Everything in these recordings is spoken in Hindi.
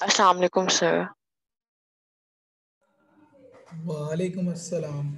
अस्सलाम वालेकुम सर। वालेकुम अस्सलाम।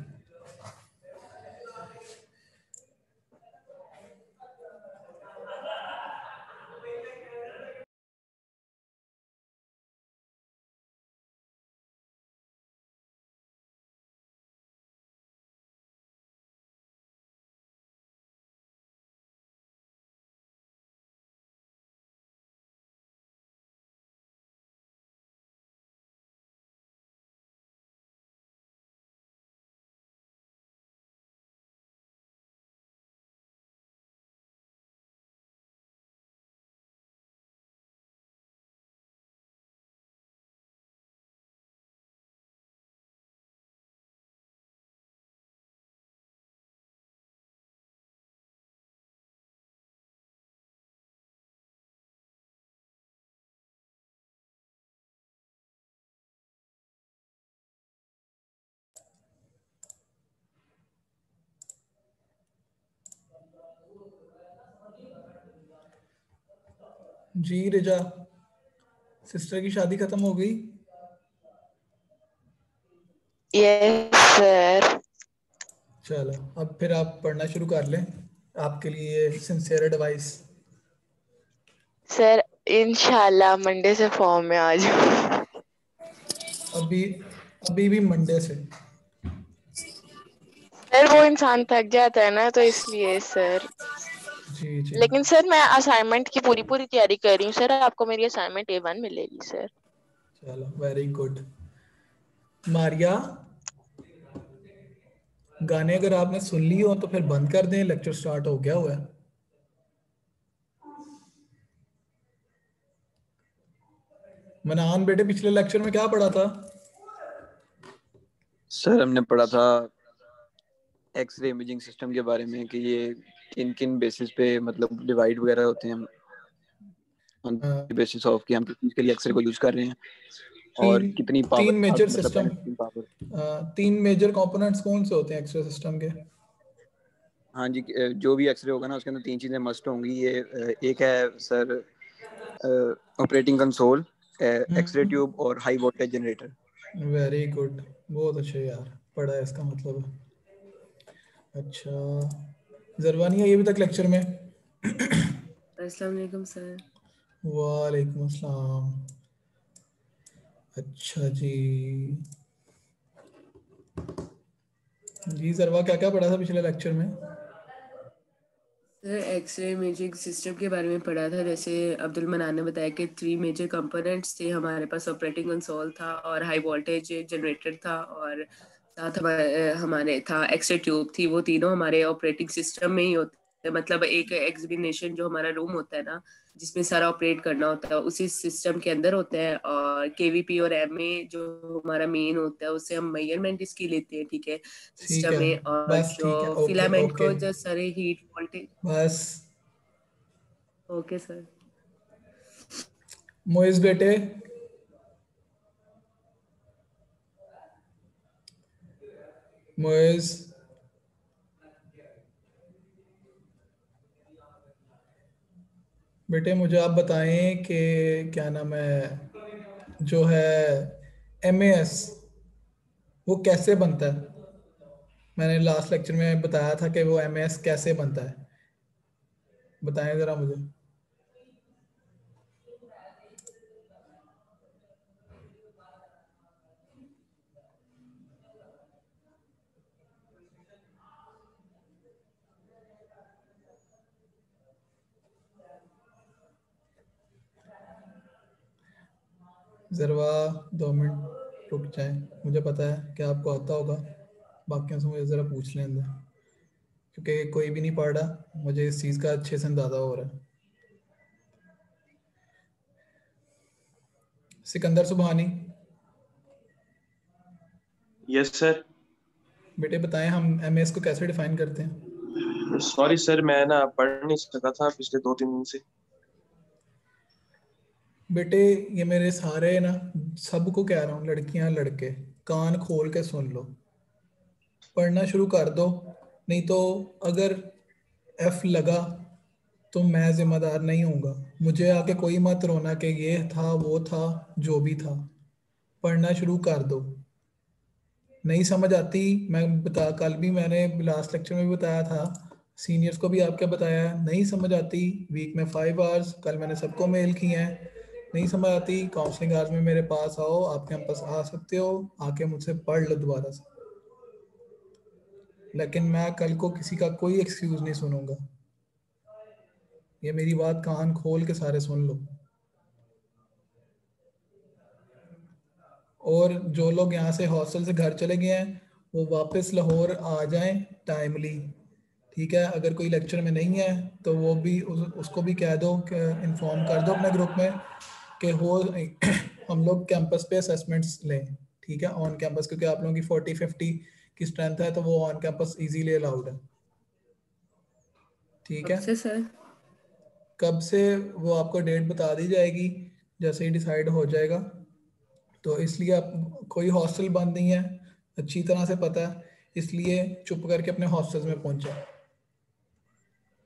जी रिजा, सिस्टर की शादी खत्म हो गई? Yes sir. चलो अब फिर आप पढ़ना शुरू कर लें। आपके लिए सिंसियर एडवाइस। सर इंशाल्लाह मंडे से फॉर्म में आ जाऊँ। अभी अभी भी मंडे से। सर वो इंसान थक जाता है ना, तो इसलिए सर। जी जी। लेकिन सर मैं असाइनमेंट की पूरी पूरी तैयारी कर रही हूँ सर। आपको मेरी असाइनमेंट A1 मिलेगी सर। चलो वेरी गुड। मारिया, गाने अगर आपने सुन लिए हो तो फिर बंद कर दें, लेक्चर स्टार्ट हो गया हुआ है। मनान बेटे, पिछले लेक्चर में क्या पढ़ा था? सर हमने पढ़ा था एक्सरे इमेजिंग सिस्टम के बारे में कि ये किन किन बेसिस पे मतलब डिवाइड वगैरह होते हैं, ऑन बेसिस ऑफ कि हम किस चीज के लिए एक्सरे को यूज कर रहे हैं और तीन कितनी तीन पावर मेजर मतलब सिस्टम, पेनिट्रेटिंग पावर। तीन मेजर कंपोनेंट्स कौन से होते हैं एक्सरे सिस्टम के? हाँ जी, जो भी एक्सरे होगा ना उसके अंदर तीन चीजें मस्ट होंगी। ये एक है sir operating console, X ray tube और high voltage generator. Very good, बहुत अच्छे यार, पढ़ा है इसका मतलब। अच्छा, जरवानी आई अभी तक लेक्चर में? अस्सलाम वालेकुम सर। वालेकुम अस्सलाम। अच्छा जी। जी जरवा, क्या क्या पढ़ा था पिछले लेक्चर में? सर एक्सरे इमेजिंग सिस्टम के बारे में पढ़ा था। जैसे अब्दुल मनान ने बताया कि 3 मेजर कंपोनेंट्स थे हमारे पास। ऑपरेटिंग कंसोल था और हाई वोल्टेज जनरेटर था और साथ हमारे था एक्सरे ट्यूब थी। वो तीनों हमारे ऑपरेटिंग सिस्टम में ही होते हैं। मतलब एक एग्जीबिनेशन जो हमारा रूम होता है ना, जिसमें सारा ऑपरेट करना होता है, उसी सिस्टम के अंदर होते हैं। और केवीपी और एमए जो हमारा मेन होता है, उससे हम मेजरमेंट इसकी लेते हैं, ठीक है, ठीक सिस्टम है, में। और बस जो ठीक है, ओके फिलामेंट ओके, को जो सारे हीट वोल्टेज। बस। Okay sir. मोइज बेटे, मोइज, बेटे मुझे आप बताएं कि क्या नाम है, जो है एमएएस, वो कैसे बनता है? मैंने लास्ट लेक्चर में बताया था कि वो एमएएस कैसे बनता है, बताएं ज़रा मुझे। जरवा 2 मिनट रुक जाए, मुझे पता है कि आपको आता होगा, बाकियों से मुझे ज़रा पूछ लें अंदर, क्योंकि कोई भी नहीं पढ़ रहा, मुझे इस चीज़ का अच्छे से अंदाज़ा हो रहा है। Sikandar Subhani, yes sir. बेटे बताएं हम एमएस को कैसे डिफाइन करते हैं। सॉरी सर, मैं ना पढ़ नहीं सका था पिछले 2-3 दिन से। बेटे ये मेरे सारे ना, सबको कह रहा हूँ, लड़कियां लड़के, कान खोल के सुन लो, पढ़ना शुरू कर दो, नहीं तो अगर एफ लगा तो मैं जिम्मेदार नहीं होऊंगा। मुझे आके कोई मत रोना कि ये था वो था, जो भी था, पढ़ना शुरू कर दो। नहीं समझ आती, मैं बता, कल भी मैंने लास्ट लेक्चर में भी बताया था, सीनियर्स को भी आपके बताया, नहीं समझ आती वीक में 5 आवर्स, कल मैंने सबको मेल किए हैं, नहीं समझ आती काउंसलिंग आवर्स में मेरे पास आओ, आप कैंपस आ सकते हो, आके मुझसे पढ़ लो दोबारा से। लेकिन मैं कल को किसी का कोई एक्सक्यूज नहीं सुनूंगा, ये मेरी बात कान खोल के सारे सुन लो। और जो लोग यहाँ से हॉस्टल से घर चले गए हैं वो वापस लाहौर आ जाएं टाइमली, ठीक है। अगर कोई लेक्चर में नहीं है तो वो भी उसको भी कह दो, इन्फॉर्म कर दो अपने ग्रुप में कि हो हम लोग कैंपस पे असेसमेंट्स लें, ठीक है, ऑन कैंपस, क्योंकि आप लोगों की 40-50 की स्ट्रेंथ है तो वो ऑन कैंपस इजीली अलाउड है, ठीक कब है। से सर? कब से वो आपको डेट बता दी जाएगी जैसे ही डिसाइड हो जाएगा। तो इसलिए आप, कोई हॉस्टल बंद नहीं है, अच्छी तरह से पता है, इसलिए चुप करके अपने हॉस्टल्स में पहुंचे।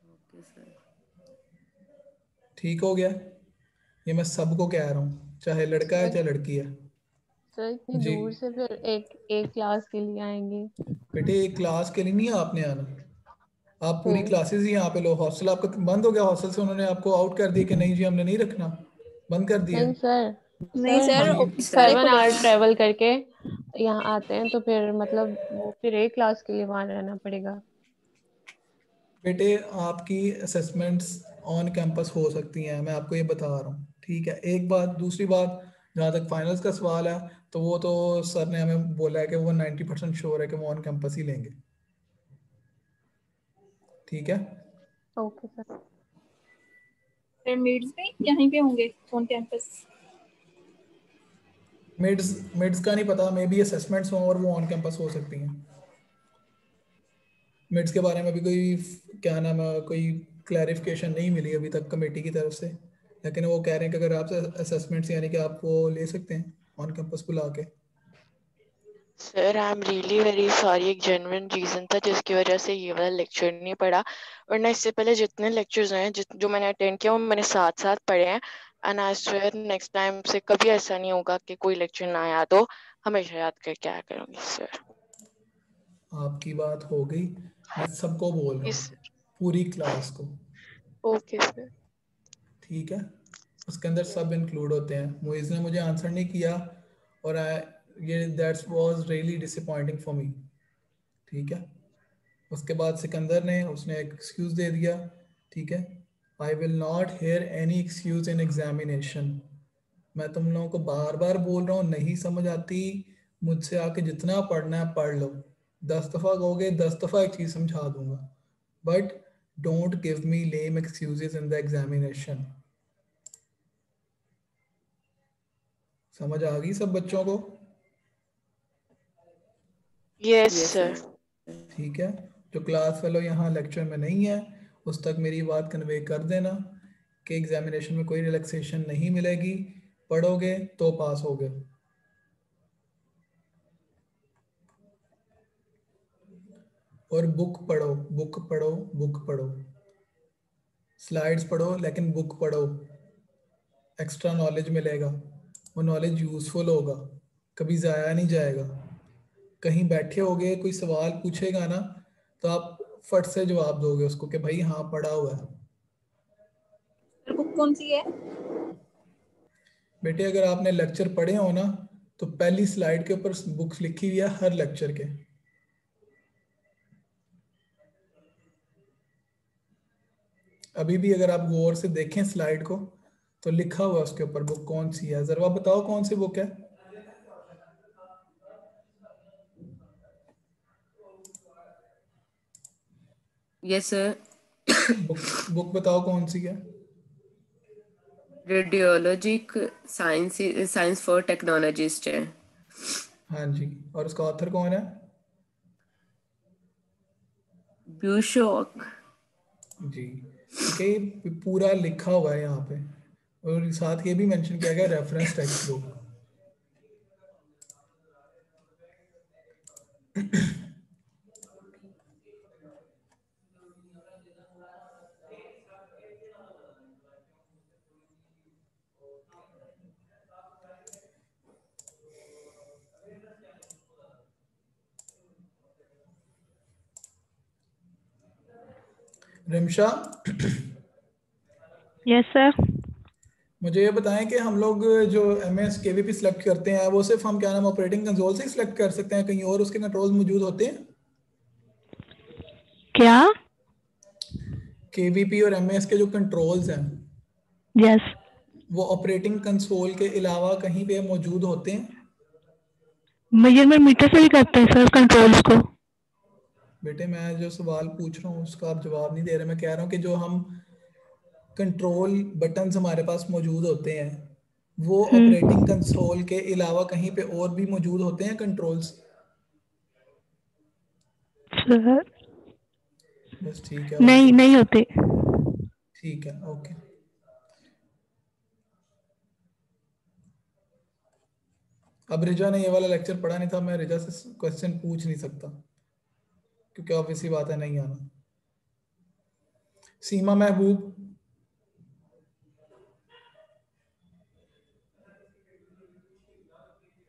Okay sir. ठीक हो गया, ये मैं सबको कह रहा हूँ, चाहे लड़का है सर चाहे लड़की है। सर इतनी जी दूर से फिर एक क्लास के लिए आएंगे? बेटे, एक क्लास के लिए नहीं आपने आना, आप पूरी फिर क्लासेस ही यहाँ पे लो। हॉस्टल आपका बंद हो गया, हॉस्टल से उन्होंने आपको आउट कर दिया कि नहीं जी हमने नहीं रखना, बंद कर दिया नहीं है। सर, नहीं सर सर, हम जी सारे 7 आवर खुलेगा। ट्रेवल करके यहाँ आते हैं तो फिर मतलब वो फिर एक क्लास के लिए वहां रहना पड़ेगा। बेटे, आपकी असेसमेंट्स ऑन कैंपस हो सकती हैं, मैं आपको ये बता रहा हूँ, ठीक है। एक बात, दूसरी बात, जहाँ तक फाइनल्स का सवाल है तो वो तो सर ने हमें बोला है कि वो 90% श्योर है कि वो ऑन कैंपस ही लेंगे, ठीक है। Okay sir. फिर मीट्स भी यहीं पे होंगे ऑन कैंपस? मिड्स मिड्स का नहीं पता, मे बी असेसमेंट्स हो और वो ऑन कैंपस हो सकती हैं। मिड्स के बारे में भी कोई, क्या नाम है, कोई क्लैरिफिकेशन नहीं मिली अभी तक कमेटी की तरफ से, लेकिन वो कह रहे हैं कि अगर आप असेसमेंट्स यानी कि आप वो ले सकते हैं ऑन कैंपस बुला के। Sir I am really very sorry, एक जेन्युइन रीजन था जिसकी वजह से ये वाला लेक्चर नहीं पढ़ा, वरना इससे पहले जितने लेक्चर्स हैं जो मैंने अटेंड किया वो मैंने साथ साथ पढ़े हैं। And I swear next time से कभी ऐसा नहीं होगा कि कोई लेक्चर ना याद हो, हमेशा याद करके आया करूंगी सर। आपकी बात हो गई, मैं सबको बोल रहा इस हूँ, पूरी क्लास को, ओके सर। ठीक है। उसके अंदर सब इंक्लूड होते हैं। मुइज़ ने मुझे आंसर नहीं किया और ये that's was really disappointing for me, ठीक है। उसके बाद सिकंदर ने, उसने एक एक्सक्यूज दे दिया, ठीक है। I will not here any excuse in examination. मैं तुम लोगों को बार बार बोल रहा हूँ, नहीं समझ आती, मुझसे आके जितना पढ़ना है पढ़ लो, 10 दफ़ा कहोगे 10 दफ़ा एक चीज़ समझा दूंगा, but don't give me lame excuses in the examination. समझ आ गई सब बच्चों को? Yes yes sir. सर। ठीक है। जो क्लास फेलो यहाँ लेक्चर में नहीं है उस तक मेरी बात कन्वे कर देना कि एग्जामिनेशन में कोई रिलैक्सेशन नहीं मिलेगी, पढ़ोगे तो पास होगे। और बुक पढ़ो, बुक पढ़ो, बुक पढ़ो, स्लाइड्स पढ़ो लेकिन बुक पढ़ो, एक्स्ट्रा नॉलेज मिलेगा, वो नॉलेज यूजफुल होगा, कभी ज़ाया नहीं जाएगा। कहीं बैठे होगे कोई सवाल पूछेगा ना तो आप फट से जवाब दोगे उसको कि भाई हाँ पढ़ा हुआ है। बुक कौन सी है? बेटे अगर आपने लेक्चर पढ़े हो ना तो पहली स्लाइड के ऊपर बुक्स लिखी हुई है हर लेक्चर के। अभी भी अगर आप गौर से देखें स्लाइड को तो लिखा हुआ है उसके ऊपर बुक कौन सी है, जरा बताओ कौन सी बुक है। Yes sir. बुक बताओ कौन सी है। रेडियोलॉजिक साइंस फॉर टेक्नोलॉजिस्ट है। हाँ जी, और उसका ऑथर कौन है। ब्यूशॉक। जी ठीक है, ये पूरा लिखा हुआ है यहाँ पे, और साथ ये भी मेंशन किया गया reference text book. Rimsha, yes sir. मुझे ये बताएं कि हम लोग जो MS KVP सिलेक्ट करते हैं वो सिर्फ हम क्या नाम ऑपरेटिंग कंसोल से ही सिलेक्ट कर सकते हैं, कहीं और उसके कंट्रोल्स मौजूद होते हैं। क्या? KVP और MS के जो कंट्रोल्स हैं यस। वो ऑपरेटिंग कंसोल के अलावा कहीं पे मौजूद होते हैं। मेजरमेंट मीटर से भी करते हैं सर कंट्रोल्स को। बेटे मैं जो सवाल पूछ रहा हूँ उसका आप जवाब नहीं दे रहे। मैं कह रहा हूँ कि जो हम कंट्रोल बटन्स हमारे पास मौजूद होते हैं वो ऑपरेटिंग कंसोल के अलावा कहीं पे और भी मौजूद होते हैं कंट्रोल्स। सर बस ठीक है, नहीं, ओके नहीं होते। ठीक है, ओके। अब रिजा ने ये वाला लेक्चर पढ़ा नहीं था, मैं रिजा से क्वेश्चन पूछ नहीं सकता क्योंकि ऑब्वियसली बात है नहीं आना। सीमा महबूब,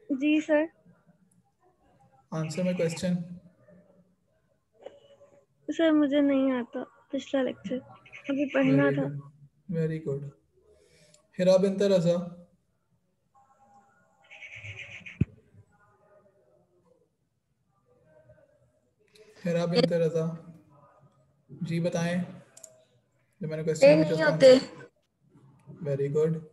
जी sir. Answer my question. Sir मुझे नहीं आता पिछला लेक्चर, अभी पढ़ना था। Very good. हिरा बिनत रजा, हिरा बिनत रजा जी बताएं जो मैंने क्वेश्चन पूछा उसका आंसर। Very good.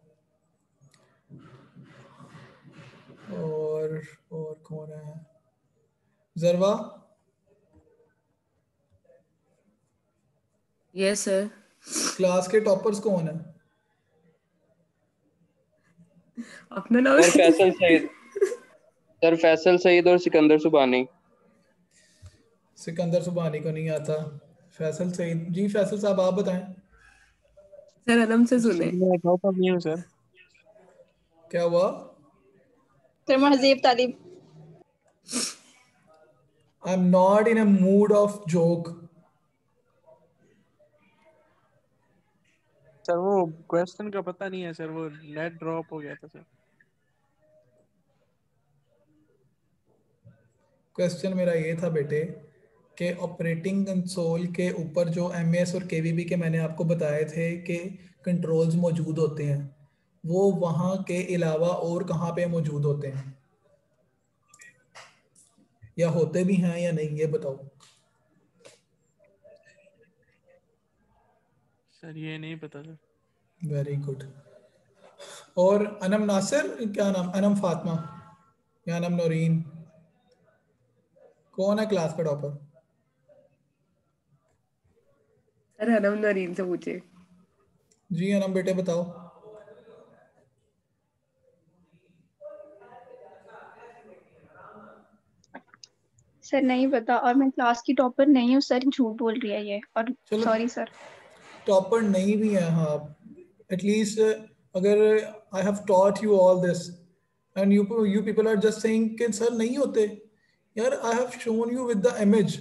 और कौन है। Jarawa, yes sir. क्लास के टॉपर्स कौन है। अपना नाम सर फैसल सईद, सर फैसल सईद और सिकंदर सुबानी। सिकंदर सुबानी को नहीं आता। फैसल सईद जी, फैसल साहब आप बताएं। सर आराम से सुने। सर मैं टॉपर नहीं हूँ सर। क्या हुआ। Sir Mahjabeen Talib. I am not in a mood of joke. Sir वो क्वेश्चन का पता नहीं है सर, वो नेट ड्रॉप हो गया था सर। क्वेश्चन मेरा ये था बेटे कि ऑपरेटिंग कंसोल के ऊपर जो MS और KVP के मैंने आपको बताए थे कि कंट्रोल्स मौजूद होते हैं, वो वहाँ के अलावा और कहाँ पे मौजूद होते हैं, या होते भी हैं या नहीं, ये बताओ। सर ये नहीं पता सर। Very good. और अनम नासिर, क्या नाम, अनम फातिमा या अनम नौरीन, कौन है क्लास का टॉपर। सर अनम नरीन से पूछे। जी अनम बेटे बताओ। सर नहीं पता, और मैं क्लास की टॉपर नहीं हूँ सर, झूठ बोल रही है ये, और चलो सॉरी सर। टॉपर नहीं भी है हाँ, एटलीस्ट अगर I have taught you all this and you people are just saying कि सर नहीं होते। यार I have shown you with the image.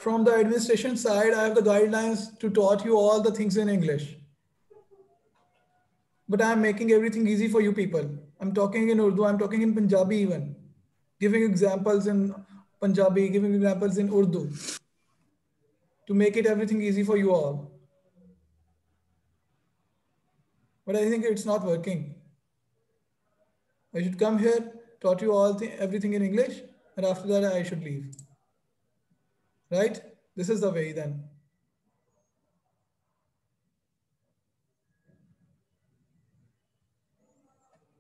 From the administration side, I have the guidelines to taught you all the things in English. But I am making everything easy for you people. I'm talking in Urdu, I'm talking in Punjabi even. Giving examples in Punjabi, giving examples in Urdu. To make it everything easy for you all. But I think it's not working. I should come here taught you everything in English, and after that I should leave. Right? This is the way then.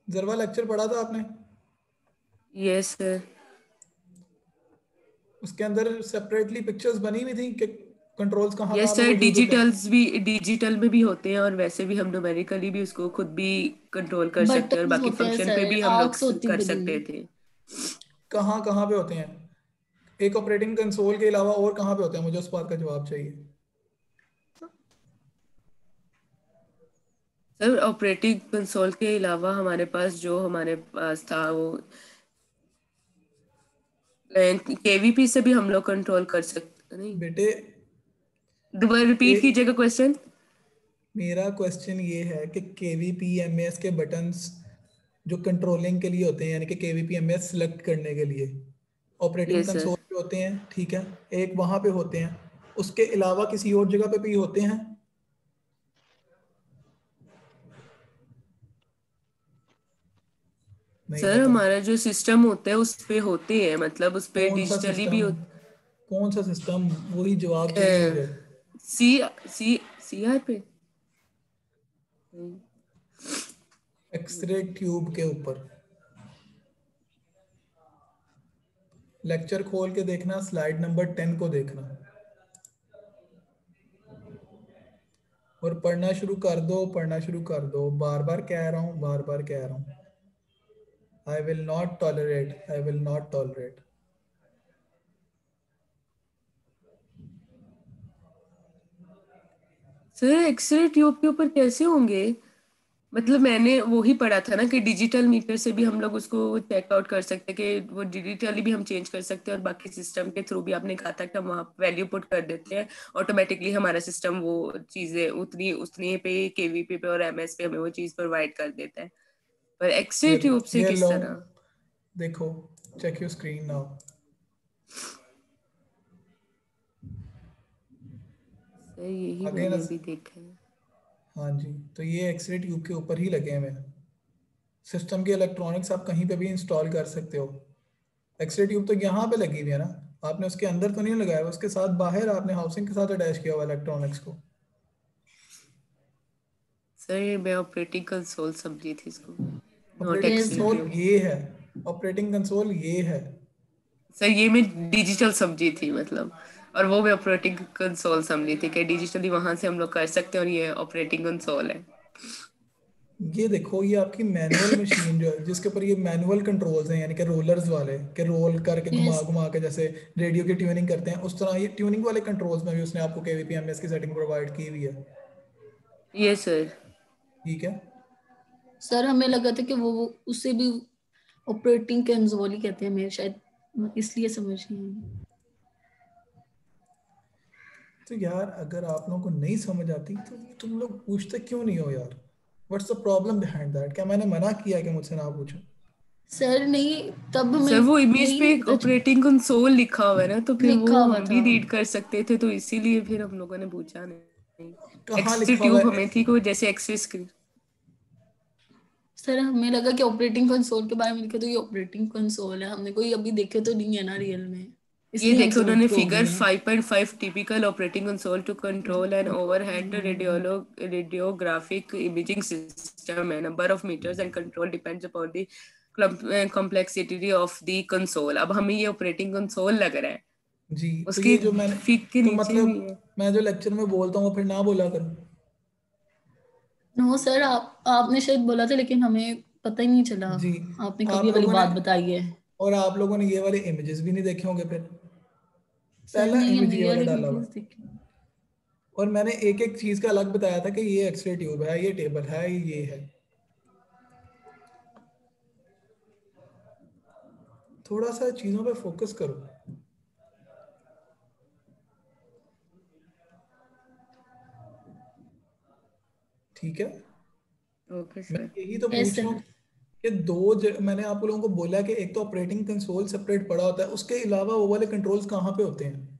Jarawa lecture पढ़ा था आपने? Yes sir. उसके अंदर सेपरेटली पिक्चर्स बनी हुई थी कि कंट्रोल्स कहाँ यस कहाँ सर, मौजूद होते हैं? डिजिटल में भी होते हैं और वैसे भी हम न्यूमेरिकली भी उसको खुद भी कंट्रोल कर सकते हैं और बटन्स बाकी होते हैं फंक्शन पे सर, भी हम लोग आर्क्स होती कर बनी सकते हुई। थे। कहाँ कहाँ पे होते हैं? एक ऑपरेटिंग कंसोल के अलावा और कहाँ पे होते हैं? मुझे उस बात का जवाब चाहिए। सर ऑपरेटिंग कंसोल के अलावा हमारे पास था वो केवीपी से भी हम लोग कंट्रोल कर सकते नहीं। बेटे दोबारा रिपीट कीजिएगा क्वेश्चन। मेरा क्वेश्चन ये है कि केवीपी एमएस के बटन्स जो कंट्रोलिंग के लिए होते हैं, यानी कि केवीपी एमएस सिलेक्ट करने के लिए ऑपरेटिंग Yes, sir. कंसोल पे होते हैं, ठीक है, एक वहां पे होते हैं, उसके अलावा किसी और जगह पे भी होते हैं? सर हमारा जो सिस्टम होता है उस पे होते हैं, मतलब उस पे डिजिटली भी कौन सा सिस्टम? वही जवाब चाहिए मुझे। सीआर पे एक्सरे ट्यूब के ऊपर लेक्चर खोल के देखना, स्लाइड नंबर 10 को देखना और पढ़ना शुरू कर दो। बार बार कह रहा हूँ, I will not tolerate. Sir X-ray tube के ऊपर कैसे होंगे? मतलब मैंने वो ही पढ़ा था ना कि डिजिटल मीटर से भी हम लोग उसको चेकआउट कर सकते हैं, कि वो डिजिटली भी हम चेंज कर सकते हैं और बाकी सिस्टम के थ्रू भी आपने कहा था कि हम वहाँ वैल्यू पुट कर देते हैं, ऑटोमेटिकली हमारा सिस्टम वो चीजें उतनी पे केवीपी पे और एमएस पे हमें वो चीज प्रोवाइड कर देता है। पर एक्सरे ट्यूब से किस तरह? देखो, check your screen now. Sir यही मैंने भी देखा है। हाँ जी, तो ये एक्सरे ट्यूब के ऊपर ही लगे हुए हैं। सिस्टम के इलेक्ट्रॉनिक्स आप कहीं पे भी इंस्टॉल कर सकते हो। एक्सरे ट्यूब तो यहाँ पे लगी हुई है ना, आपने उसके अंदर तो नहीं लगाया, उसके साथ बाहर आपने हाउसिंग के साथ अटैच किया हुआ इलेक्ट्रॉनिक्स को। सर मैं ऑपरेटिंग कंसोल समझी थी इसको। ऑपरेटिंग कंसोल ये है, ऑपरेटिंग कंसोल ये है। सर ये मैं डिजिटल समझी थी, मतलब, और वो मैं ऑपरेटिंग कंसोल समझी थी कि डिजिटली वहां से हम लोग कर सकते हैं और ये ऑपरेटिंग कंसोल है। ये देखो, ये आपकी मैनुअल मशीन जो है, जिसके ऊपर ये मैनुअल कंट्रोल्स हैं, यानी कि रोलर्स वाले के रोल करके घुमा के जैसे रेडियो की ट्यूनिंग करते हैं, उस तरह ये ट्यूनिंग वाले कंट्रोल्स में भी उसने आपको केवीपी एमएस की सेटिंग प्रोवाइड की हुई है। ये सर ठीक है सर, हमें लगा था कि वो उसे भी ऑपरेटिंग कंसोल ही कहते हैं, मेरे शायद इसलिए समझ नहीं आई। तो यार अगर आप लोगों को नहीं समझ आती तो तुम लोग पूछते क्यों नहीं हो यार? What's the problem behind that? क्या मैंने मना किया कि मुझसे ना पूछो? सर नहीं, तब सर वो इमेज पे ऑपरेटिंग कंसोल लिखा हुआ है ना, तो फिर वो हम भी रीड कर सकते थे, तो इसीलिए फिर हम लोगों ने पूछा नहीं। एक्सरे ट्यूब हमें थी को जैसे एक्सरे स्क्रीन। सर हमें लगा कि ऑपरेटिंग कंसोल के बारे में लिखा, तो ये ऑपरेटिंग कंसोल है, हमने कोई अभी देखे तो नहीं है ना रियल में। ये देखो उन्होंने figure 5.5 typical operating console to control an overhead radiographic imaging system है, number of meters and control depends upon the complexity of the console. अब हमें ये ऑपरेटिंग कंसोल लग रहा है जी, उसकी तो ये जो मैंने फिग के नीचे मतलब भी है। मैं जो लेक्चर में बोलता हूँ फिर ना बोला करूँ। नो सर, आपने शायद बोला था, लेकिन हमें पता ही नहीं चला जी, आपने कभी वाली बात बताई है। और आप लोगों ने ये वाले इमेजेस भी नहीं देखे होंगे। फिर पहला इमेज ये वाला डाला हुआ, और मैंने एक एक चीज का अलग बताया था कि ये एक्सरे ट्यूब है, ये टेबल है, ये है। थोड़ा सा चीजों पे फोकस करो, ठीक है? Okay sir. मैं यही तो पूछ रहा हूँ कि मैंने आप लोगों को बोला कि एक तो ऑपरेटिंग कंसोल सेपरेट पड़ा होता है, उसके अलावा वो वाले कंट्रोल्स कहाँ पे होते हैं?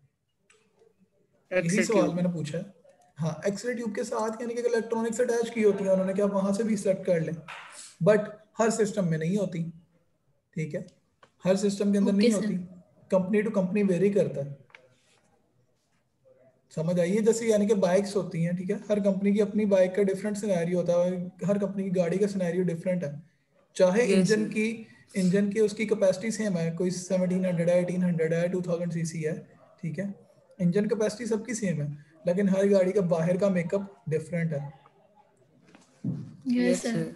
यही सवाल मैंने पूछा है। हाँ, एक्सरे ट्यूब के साथ यानी कि इलेक्ट्रॉनिक्स अटैच की होती है उन्होंने, क्या वहां से भी सेलेक्ट कर लें, बट हर सिस्टम में नहीं होती। ठीक है, हर सिस्टम के अंदर ओके नहीं सर। होती, कंपनी टू कंपनी वेरी करता है। समझ आइए, जैसे यानी कि बाइक्स होती हैं, ठीक है, हर कंपनी की अपनी बाइक का डिफरेंट सिनेरियो होता है, हर कंपनी की गाड़ी का सिनेरियो डिफरेंट है। चाहे Yes, इंजन sir. की उसकी कैपेसिटी सेम है, कोई 1700 है, 1800 है, 2000 सीसी है, ठीक है, इंजन कैपेसिटी सबकी सेम है, लेकिन हर गाड़ी का बाहर का मेकअप डिफरेंट है। Yes sir.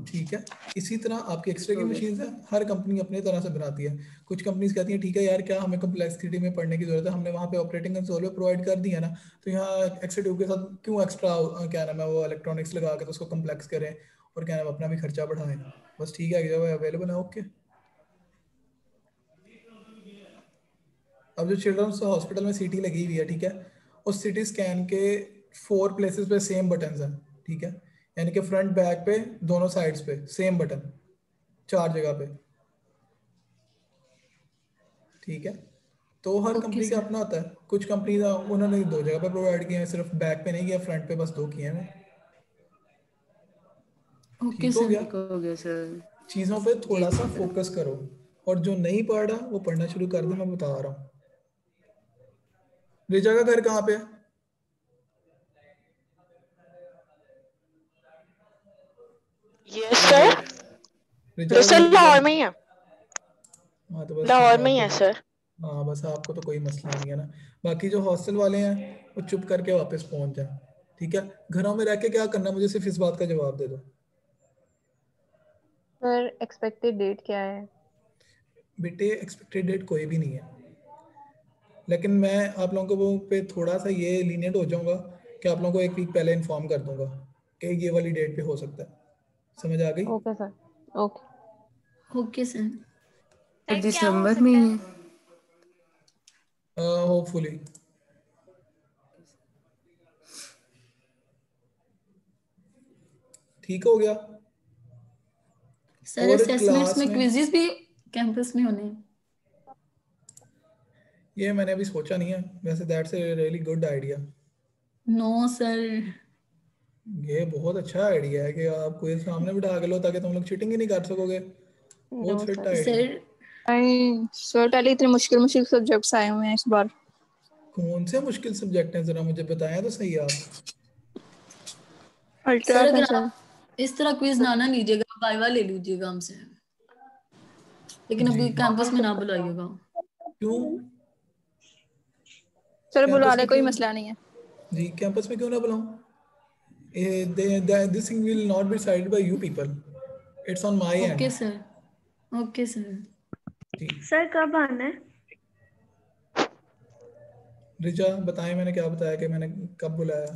ठीक है, इसी तरह आपकी एक्सरे की Okay. मशीन है, हर कंपनी अपनी तरह से बनाती है। कुछ कंपनीज कहती हैं ठीक है यार, क्या हमें कम्प्लेक्सिटी में पढ़ने की जरूरत है, हमने वहाँ पे ऑपरेटिंग कंसोल प्रोवाइड कर दिया ना, तो यहाँ एक्सरे ट्यूब के साथ क्यों एक्स्ट्रा क्या नाम है वो इलेक्ट्रॉनिक्स लगा के तो उसको कम्प्लेक्स करें और क्या नाम है अपना भी खर्चा बढ़ाएं। बस ठीक है, जब अवेलेबल है ओके। अब जो चिल्ड्रंस हॉस्पिटल में सीटी लगी हुई है, ठीक है, उस सीटी स्कैन के 4 प्लेसेस पे सेम बटन हैं, ठीक है, यानी कि फ्रंट बैक पे दोनों साइड्स पे सेम बटन 4 जगह पे, ठीक है। तो हर ओके कंपनी का सर। अपना होता है, कुछ कंपनी उन्होंने 2 जगह पे प्रोवाइड किए हैं, सिर्फ बैक पे नहीं किया, फ्रंट पे बस 2 किए हैं। ओके ठीक हो सर। गया, ठीक हो गया सर। चीज़ों पे थोड़ा जी सा सर। फोकस करो, और जो नहीं पढ़ रहा वो पढ़ना शुरू कर दे, मैं बता रहा हूँ। रिजा का घर कहाँ पे है? यस सर, रिजा का सर घर किधर लाहौर है? में ही है, हाँ तो बस ठीक लाहौर है, में ही आपको है सर। हाँ बस आपको तो कोई मसला नहीं है ना। बाकी जो हॉस्टल वाले हैं वो चुप करके वापस पहुंच जाए, ठीक है। घरों में रह के क्या करना, मुझे सिर्फ इस बात का जवाब दे दो। सर एक्सपेक्टेड डेट क्या है? बेटे एक्सपेक्टेड डेट कोई भी नहीं है, लेकिन मैं आप लोगों को पे थोड़ा सा ये लीनियंट हो जाऊंगा कि आप लोगों को 1 वीक पहले इन्फॉर्म कर दूंगा कि ये वाली डेट पे हो सकता है। समझ आ गई? Okay sir. Okay. Okay sir. Sir दिसंबर में ही है। होपफुली। ठीक हो गया। सर और असेसमेंट्स क्लास में में क्विजेस भी कैंपस में होने हैं? ये मैंने अभी सोचा नहीं है, वैसे that's a really good idea. No sir. ये बहुत अच्छा आइडिया है कि आप कोई सामने बिठा के लो ताकि तुम लोग चीटिंग ही नहीं कर सकोगे। बहुत no fit sir. Idea. Sir नहीं सर, पहले इतने मुश्किल मुश्किल सब्जेक्ट्स आए हुए हैं इस बार। कौन से मुश्किल सब्जेक्ट हैं, जरा मुझे बताएं तो सही आप। अल्ट्रा सर था अगर सर। आप इस तरह क्विज ना लीजिएगा, वाइवा ले लीजिएगा हमसे, लेकिन जी अभी कैंपस में ना बुलाइएगा। क्यों? सर बुला कैंपस ले, में कोई क्यों? मसला नहीं है। जी कैंपस में क्यों ना बुलाऊं? This thing will not be decided by you people, it's on my end. Okay sir. Okay sir. जी सर कब आना है? रिचा बताएं, मैंने क्या बताया कि मैंने कब बुलाया?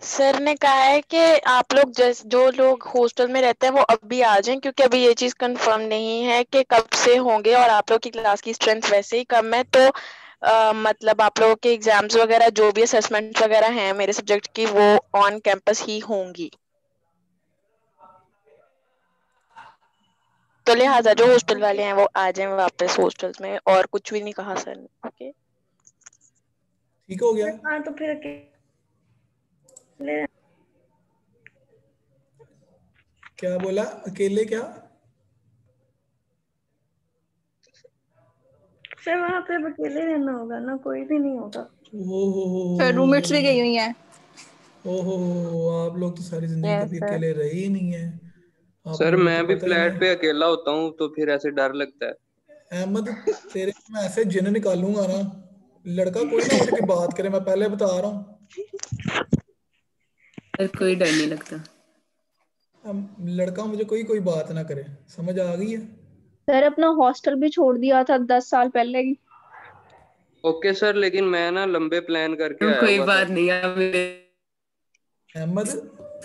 सर ने कहा है कि आप लोग जो लोग हॉस्टल में रहते हैं वो अभी आ जाएं, क्योंकि अभी ये चीज़ कंफर्म नहीं है कि कब से होंगे, और आप लोग की क्लास की स्ट्रेंथ वैसे ही कम है, तो मतलब आप लोगों के एग्जाम्स वगैरह जो भी असेसमेंट वगैरह हैं मेरे सब्जेक्ट की वो ऑन कैंपस ही होंगी, तो लिहाजा जो हॉस्टल वाले हैं वो आ जाएं वापस हॉस्टल्स में, और कुछ भी नहीं कहा सर ने। ओके ठीक हो गया। हाँ तो फिर अकेले क्या बोला? अकेले क्या? सर वहाँ पे अब अकेले रहना होगा ना, कोई भी नहीं होगा। सर रूममेट्स भी गई हुई हैं। ओहो, आप लोग तो सारी जिंदगी यस कभी सर। अकेले रहे ही नहीं है, आप सर लोगों को मैं तो भी पता ही फ्लैट नहीं। पे अकेला होता हूँ तो फिर ऐसे डर लगता है। अहमद तेरे को मैं ऐसे जिन निकालूंगा ना, लड़का कोई ना उठ के बात करे, मैं पहले बता रहा हूँ। सर कोई डर नहीं लगता। लड़का मुझे कोई कोई बात ना करे, समझ आ गई है? सर अपना हॉस्टल भी छोड़ दिया था 10 साल पहले ही। ओके सर, लेकिन मैं ना लंबे प्लान करके आया कोई हुआ था। बात नहीं है। अहमद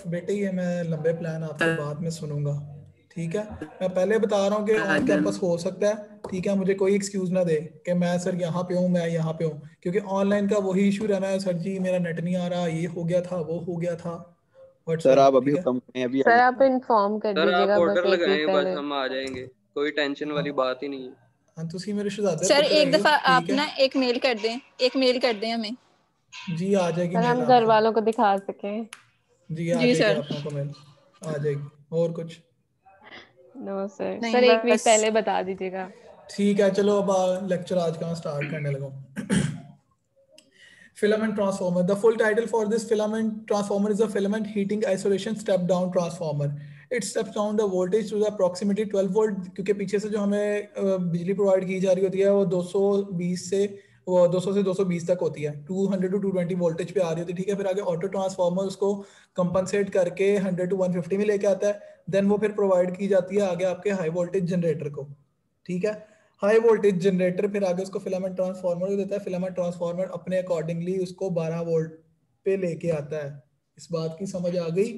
बेटे, ये मैं लंबे प्लान आपसे बाद में सुनूंगा, ठीक है। मैं पहले बता रहा हूँ कि ऑन कैंपस हो सकता है, ठीक है। मुझे कोई एक्सक्यूज ना दे कि मैं सर यहाँ पे हूँ, मैं यहाँ पे हूँ, क्योंकि ऑनलाइन का वही इशू रहना है, सर जी मेरा नेट नहीं आ रहा, ये हो गया था, वो हो गया था, सर आप व्हाट्सएवर, अभी ठीक है। हुक्म करें, अभी आ सर आप जाएंगे। इन्फॉर्म कर सर आप दीजिएगा बस ऑर्डर 1 वीक लगाएं, बस पहले। हम आ जाएंगे, कोई टेंशन वाली बात ही नहीं है। हाँ तुसी मेरे शहजादे सर पुत्र एक है, दफा ठीक आप है ना एक मेल कर दें, एक मेल कर दें हमें। जी। आ जाएगी सर मेल हम घर आपको। वालों को दिखा सकें। जी आ जी जाएगी सर। आप लोगों को मेल, आ जाएगी। और कुछ? नो सर, नहीं सर एक वीक बस पहले बता दीजिएगा। ठीक है, चलो अब लेक्चर आज का स्टार्ट करने लगा। Filament transformer. The full title for this filament transformer is a filament heating isolation step down transformer. It steps down the voltage to the approximately 12 volt, क्योंकि पीछे से जो हमें बिजली प्रोवाइड की जा रही होती है वो 220 से 220 तक होती है, 200 to 220 वोल्टेज पे आ रही होती है, ठीक है। फिर आगे ऑटो ट्रांसफार्मर उसको कंपनसेट करके 100 to 150 में लेके आता है, देन वो फिर प्रोवाइड की जाती है आगे आपके हाई वोल्टेज जनरेटर को, ठीक है। हाई वोल्टेज जनरेटर फिर आगे उसको फिलामेंट ट्रांसफार्मर को देता है, फिलामेंट ट्रांसफार्मर अपने अकॉर्डिंगली उसको 12 वोल्ट पे लेके आता है। इस बात की समझ आ गई?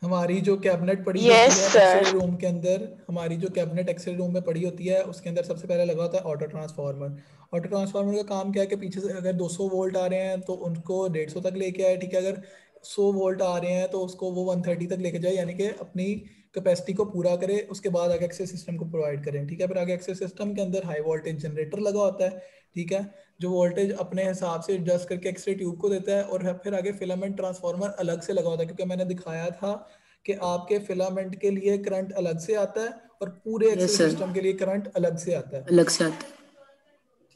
हमारी जो कैबिनेट पड़ी होती है एक्सरे रूम के अंदर, हमारी जो कैबिनेट एक्सरे रूम में पड़ी होती है उसके अंदर सबसे पहले लगा होता है ऑटो ट्रांसफार्मर। ऑटो ट्रांसफार्मर का काम क्या है कि पीछे से अगर 200 वोल्ट आ रहे हैं तो उनको 150 तक लेके आए, ठीक है। अगर 100 वोल्ट आ रहे हैं तो उसको वो 130 तक लेके जाए, यानी कि अपनी कैपेसिटी को पूरा करे, उसके बाद आगे एक्सेस सिस्टम को प्रोवाइड करें, ठीक है। फिर आगे एक्सेस सिस्टम के अंदर हाई वोल्टेज जनरेटर लगा होता है, ठीक है, जो वोल्टेज अपने हिसाब से एडजस्ट करके एक्सरे ट्यूब को देता है। और फिर आगे फिलामेंट ट्रांसफार्मर अलग से लगा होता है, क्योंकि मैंने दिखाया था कि आपके फिलामेंट के लिए करंट अलग से आता है और पूरे एक्सेस सिस्टम के लिए करंट अलग से आता है, अलग से आता है,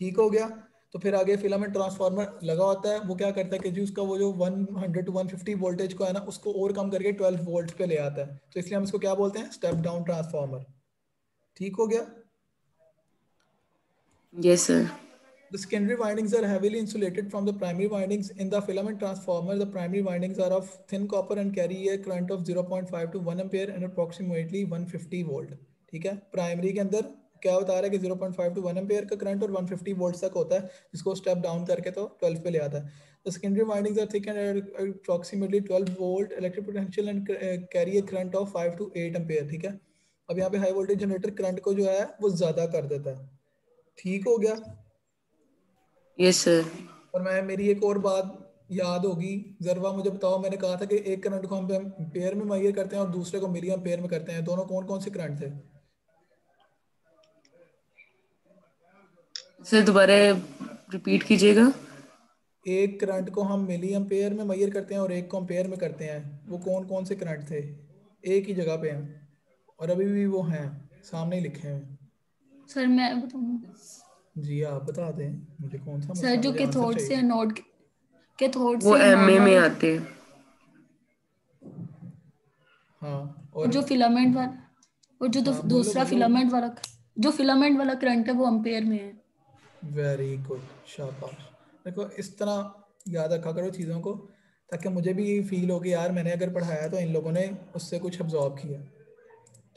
ठीक हो गया। तो फिर आगे फिलामेंट ट्रांसफार्मर लगा होता है, वो क्या करता है कि जी उसका वो जो 100 to 150 वोल्टेज को है ना, उसको और कम करके 12 वोल्ट पे ले आता है, तो इसलिए हम इसको क्या बोलते हैं, स्टेप डाउन ट्रांसफार्मर, ठीक हो गया। Yes sir. The secondary windings are heavily insulated from the primary windings. In the filament transformer, the primary windings are of thin copper and carry a current of 0.5 to 1 ampere and approximately 150 volt. ठीक है, प्राइमरी के अंदर क्या बता रहा है कि 0.5 to 1 एम्पियर का करंट और 150 वोल्ट तक होता है, जिसको स्टेप डाउन करके तो 12 पे ले आता है। The secondary windings are thick and approximately 12 volt electric potential and carry a current of 5 to 8 ampere, ठीक है। अब यहाँ पे हाई वोल्टेज जनरेटर करंट को जो है वो ज्यादा कर देता है, ठीक हो गया। Yes sir. और मैं मेरी एक और बात याद होगी, जरवा मुझे बताओ, मैंने कहा था कि एक करंट को हम एम्पेयर में मेजर करते हैं और दूसरे को मिली एम्पेयर में करते हैं, दोनों कौन कौन से करंट थे? सर दोबारा रिपीट कीजिएगा। एक करंट को हम मिली एम्पेयर में मेजर करते हैं और एक को एम्पेयर में करते हैं, वो कौन कौन से करंट थे? एक ही जगह पे हैं और अभी भी वो हैं, सामने ही लिखे हैं। सर मैं बताऊं? जी आप बता दें मुझे, कौन सा सर जो कैथोड से एनोड, कैथोड वो से एमए में आते हैं। हाँ, और जो फिलामेंट वाला, और जो हाँ, दूसरा फिलामेंट वाला, जो फिलामेंट वाला करंट है वो एम्पेयर में है। वेरी गुड, शाबाश। देखो इस तरह याद रखा करो चीज़ों को, ताकि मुझे भी फील हो कि यार मैंने अगर पढ़ाया तो इन लोगों ने उससे कुछ अब्जॉर्ब किया,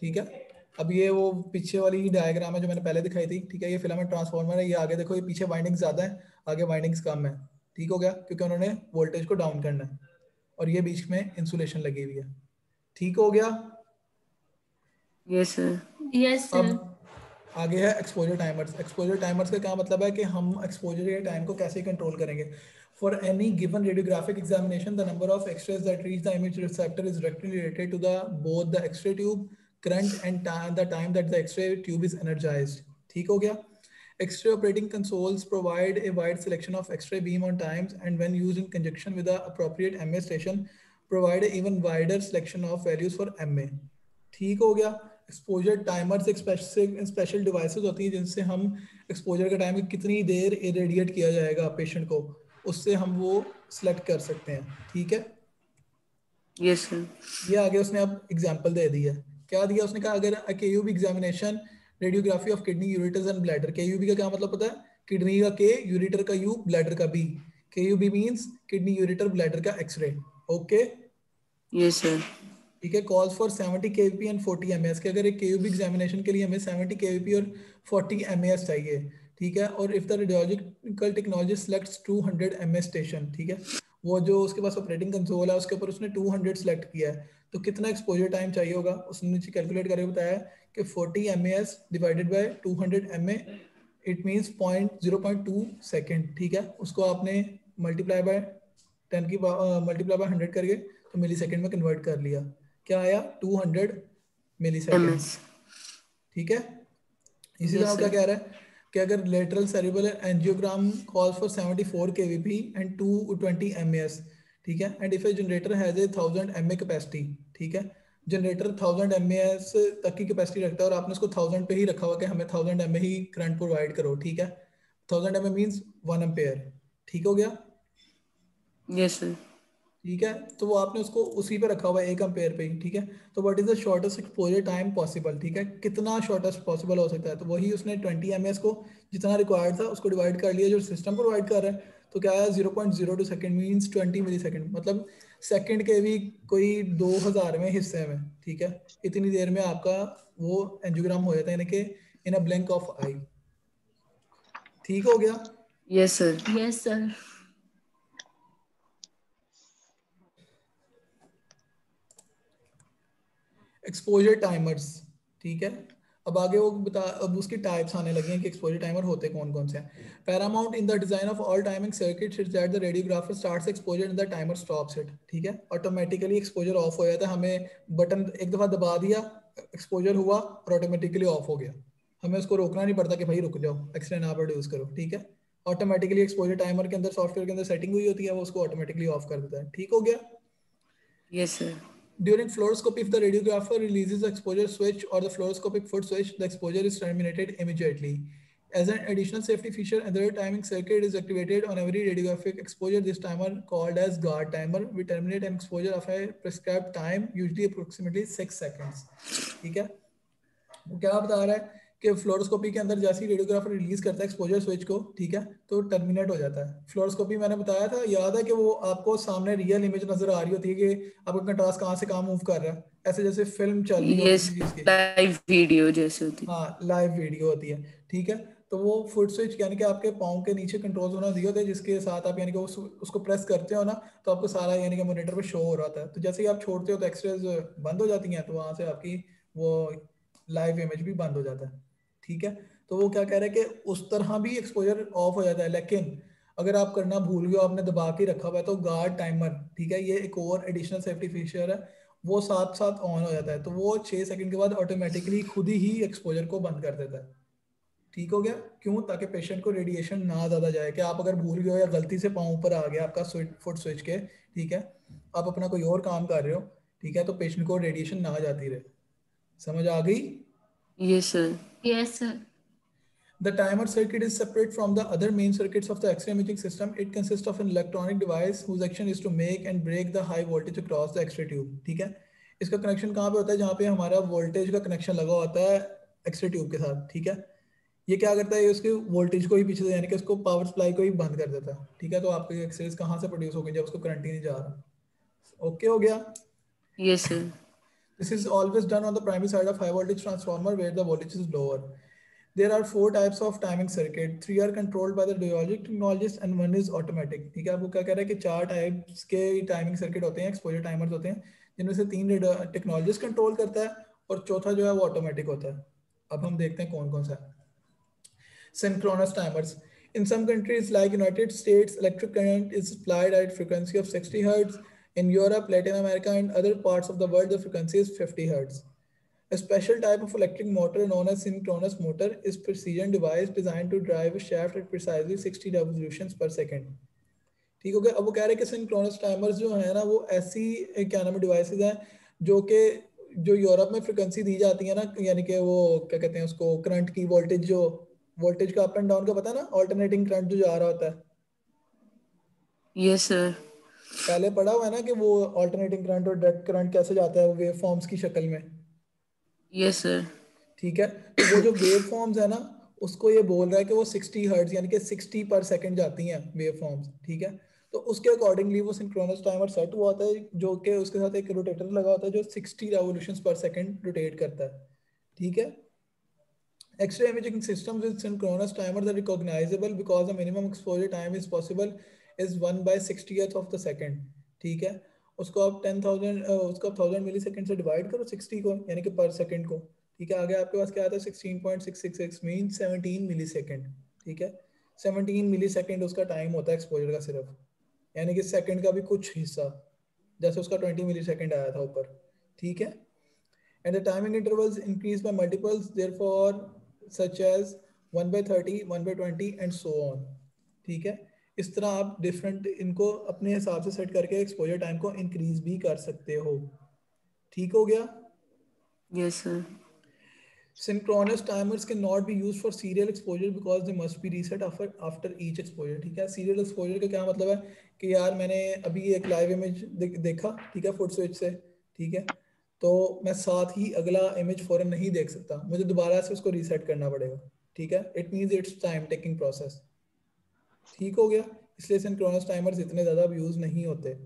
ठीक है। अब ये वो पीछे वाली डायग्राम है जो मैंने पहले दिखाई थी, ठीक है, ये फिलामेंट ट्रांसफार्मर है, ये आगे देखो, ये पीछे वाइंडिंग्स ज़्यादा है, आगे वाइंडिंग्स कम है, ठीक हो गया, क्योंकि उन्होंने वोल्टेज को डाउन करना है और ये बीच में इंसुलेशन लगी हुई है, ठीक हो गया। Yes sir. Yes sir. अब आगे है एक्सपोजर टाइमर्स। एक्सपोजर टाइमर्स का क्या मतलब है कि हम एक्सपोजर के टाइम को कैसे कंट्रोल करेंगे। For any given radiographic examination, the number of X-rays that reach the image receptor is directly related to both the X-ray tube current and the time that the X-ray tube is energized. ठीक हो गया। X-ray operating consoles provide a wide selection of X-ray beam on times, and when used in conjunction with the appropriate MA station, provide an even wider selection of values for MA. ठीक हो गया। एक्सपोजर टाइमर्स एक स्पेशल डिवाइसेस होती हैं जिनसे हम एक्सपोजर का टाइम कितनी देर इरेडिएट किया जाएगा पेशेंट को, उससे हम वो सिलेक्ट कर सकते हैं, ठीक है। Yes sir. ये आगे उसने अब एग्जांपल दे दी है, क्या दिया उसने कहा, अगर केयूबी examination radiography of kidney ureters and bladder. केयूबी का क्या मतलब पता है? किडनी का के, यूरेटर का यू, ब्लैडर का B. KUB means kidney ureter bladder का एक्सरे, ओके। Yes sir. ठीक है, calls for 70 kVp and 40 mAs के, अगर एक केयूबी एग्जामिनेशन के लिए हमें 70 kVp और 40 mAs चाहिए, ठीक है। और if the radiological technology selects 200 mAs station, ठीक है, वो जो उसके पास ऑपरेटिंग कंसोल है उसके ऊपर उसने 200 सेलेक्ट किया है, तो कितना एक्सपोजर टाइम चाहिए होगा उसने नीचे कैलकुलेट करके बताया कि 40 mAs divided by 200 mA, it means 0.2 second, ठीक है। उसको आपने मल्टीप्लाई बाय 100 करके तो मिली सेकेंड में कन्वर्ट कर लिया, क्या आया? 200 मिली सेकेंड, ठीक है। इसी तरह क्या कह रहा है कि अगर lateral cerebral angiogram calls for 74 kVp and 220 mAs, ठीक है, and if A generator has a 1000 mA capacity, ठीक है, जनरेटर 1000 mAh तक की कैपेसिटी रखता है और आपने उसको 1000 पे ही रखा हुआ कि हमें 1000 mAh ही करंट प्रोवाइड करो, ठीक है। 1000 mAh मींस 1 एम्पेयर, ठीक हो गया? Yes sir. ठीक है, तो वो आपने उसको उसी पे रखा हुआ है 1 एम्पेयर पे ही, ठीक है। तो what is the shortest exposure time possible, ठीक है, कितना शॉर्टेस्ट पॉसिबल हो सकता है? तो वही उसने 20 mAh को जितना रिक्वायर्ड था उसको डिवाइड कर लिया जो सिस्टम प्रोवाइड कर रहा है। तो क्या है 0.02 सेकंड मींस 20 मिली सेकंड, मतलब सेकंड के भी कोई 2000वें हिस्से में, ठीक है, इतनी देर में आपका वो एंजियोग्राम हो जाता है, यानी कि इन अ ब्लिंक ऑफ आई। ठीक हो गया? Yes sir. Yes sir. Exposure timers, ठीक है। अब आगे वो बता, अब उसकी टाइप्स आने लगी हैं कि एक्सपोजर टाइमर होते कौन कौन से हैं। Paramount in the design of all timing circuits is that the radiographer starts exposure and the timer stops it, ठीक है। ऑटोमेटिकली एक्सपोजर ऑफ हो जाता है, हमें बटन एक दफा दबा दिया, एक्सपोजर हुआ और ऑटोमेटिकली ऑफ हो गया, हमें उसको रोकना नहीं पड़ता कि भाई रुक जाओ, एक्सरे ना प्रोड्यूस करो, ठीक है। ऑटोमेटिकली एक्सपोजर टाइमर के अंदर सॉफ्टवेयर के अंदर सेटिंग हुई होती है, वो उसको ऑटोमेटिकली ऑफ कर देता है, ठीक हो गया? Yes sir. During fluoroscopy, if the radiographer releases the exposure switch or the fluoroscopic foot switch, the exposure is terminated immediately. As an additional safety feature, another timing circuit is activated on every radiographic exposure. This timer, called as guard timer, will terminate an exposure of a prescribed time, usually approximately 6 seconds. ठीक है? वो क्या बता रहा है कि फ्लोरोस्कोपी के अंदर जैसे ही रेडियोग्राफर रिलीज करता है एक्सपोजर स्विच को, ठीक है, तो टर्मिनेट हो जाता है। फ्लोरोस्कोपी मैंने बताया था, याद है कि वो आपको सामने रियल इमेज नजर आ रही होती है कि आपका कंट्रास्ट कहाँ से कहाँ मूव कर रहा है, ऐसे जैसे फिल्म चल रही होती है यस, चीज की, लाइव वीडियो जैसे होती है। हाँ लाइव वीडियो होती है, ठीक है। तो वो फुट स्विच यानी कि आपके पाँव के नीचे कंट्रोल होना दिए होते हैं, जिसके साथ आप यानी कि उसको प्रेस करते हो ना, तो आपको सारा यानी कि मॉनिटर पे शो हो रहा था। तो जैसे ही आप छोड़ते हो तो एक्सरेज बंद हो जाती हैं, तो वहां से आपकी वो लाइव इमेज भी बंद हो जाता है, ठीक है। तो वो क्या कह रहे हैं कि उस तरह भी एक्सपोजर ऑफ हो जाता है, लेकिन अगर आप करना भूल गए, आपने दबा के रखा हुआ है, तो गार्ड टाइमर, ठीक है, ये एक और एडिशनल सेफ्टी फीचर है, वो साथ साथ ऑन हो जाता है। तो वो 6 सेकंड के बाद ऑटोमेटिकली खुद ही एक्सपोजर को बंद कर देता है, ठीक हो गया? क्यों? ताकि पेशेंट को रेडिएशन ना ज़्यादा जाए, कि आप अगर भूल गए हो या गलती से पाँव ऊपर आ गया आपका फुट स्विच के, ठीक है, आप अपना कोई और काम कर रहे हो, ठीक है, तो पेशेंट को रेडिएशन ना जाती रहे। समझ आ गई? Yes sir. Yes sir. The timer circuit is separate from the other main circuits of the X-ray imaging system. It consists of an electronic device whose action is to make and break the high voltage across the X-ray tube. ठीक है, इसका कनेक्शन कहाँ पे होता है? जहाँ पे हमारा वोल्टेज का कनेक्शन लगा होता है X-ray ट्यूब के साथ, ठीक है। ये क्या करता है? उसके वोल्टेज को ही पीछे से यानी कि उसको पावर सप्लाई को ही बंद कर देता है, ठीक है। तो आपके एक्सरेज कहाँ से प्रोड्यूस हो गई जब उसको करंट ही नहीं जा रहा। ओके हो गया? Yes sir. This is always done on the primary side of high voltage transformer where the voltage is lower. There are 4 types of timing circuit. 3 are controlled by the radiologic technologist and 1 is automatic. ठीक है, आपको क्या कह रहा है कि 4 टाइप्स के टाइमिंग सर्किट होते हैं, एक्सपोजर टाइमर्स होते हैं, जिनमें से 3 टेक्नोलॉजिस्ट कंट्रोल करता है और चौथा जो है वो ऑटोमेटिक होता है। अब हम देखते हैं कौन कौन सा है। Synchronous timers. In some countries like United States, electric current is supplied at frequency of 60 Hz. In Europe, Latin America, and other parts of the world, the frequency is 50 Hz. A special type of electric motor known as synchronous motor is a precision device designed to drive a shaft at precisely 60 revolutions per second. ठीक हो गया? अब वो कह रहे हैं कि सिंक्रोनस टाइमर्स जो है ना, वो ऐसी क्या नाम है डिवाइसेस हैं जो यूरोप में फ्रिक्वेंसी दी जाती है ना, यानी कि वो क्या कहते हैं उसको, करंट की वोल्टेज, जो वोल्टेज का अप एंड डाउन का पता है ना, ऑल्टरनेटिंग करंट जो जा रहा होता है। Yes sir. पहले पढ़ा हुआ है ना कि वो ऑल्टरनेटिंग करंट और डायरेक्ट करंट कैसे जाता है वेव फॉर्म्स की शक्ल में। Yes sir. ठीक है, तो वो जो वेव फॉर्म्स है ना, उसको ये बोल रहा है कि वो 60 हर्ट्ज यानी कि 60 पर सेकंड जाती हैं वेव फॉर्म्स, ठीक है। तो उसके अकॉर्डिंगली वो सिंक्रोनस टाइमर सेट हुआ होता है, जो कि उसके साथ एक रोटेटर लगा होता है जो 60 रेवोल्यूशंस पर सेकंड रोटेट करता है, ठीक है। X-ray imaging systems with synchronous timers are recognizable because the minimum exposure time is possible is 1/60th of the second, ठीक है। उसको आप 1000 मिली सेकेंड से डिवाइड करो 60 को, यानी कि पर सेकंड को, ठीक है। आगे आपके पास क्या आता है? 16.666 मीन 17 मिली सेकेंड, ठीक है। 17 मिली सेकेंड उसका टाइम होता है एक्सपोजर का सिर्फ, यानी कि सेकंड का भी कुछ हिस्सा, जैसे उसका 20 मिली सेकेंड आया था ऊपर, ठीक है। And the timing intervals increase by multiples, therefore such as 1/30, 1/20 and so on, ठीक है। इस तरह आप डिफरेंट इनको अपने हिसाब से सेट करके एक्सपोजर टाइम को इंक्रीज भी कर सकते हो, ठीक हो गया? Yes sir. Synchronous timers cannot be used for serial exposure because they must be reset after each exposure. ठीक है, serial exposure का क्या मतलब है कि यार मैंने अभी एक लाइव इमेज देखा, ठीक है, फुट स्विच से, ठीक है, तो मैं साथ ही अगला इमेज फौरन नहीं देख सकता, मुझे दोबारा से उसको रीसेट करना पड़ेगा, ठीक है, it means it's time taking process. ठीक हो गया? इसलिए सिंक्रोनस टाइमर्स इतने ज़्यादा अब यूज़ नहीं होते।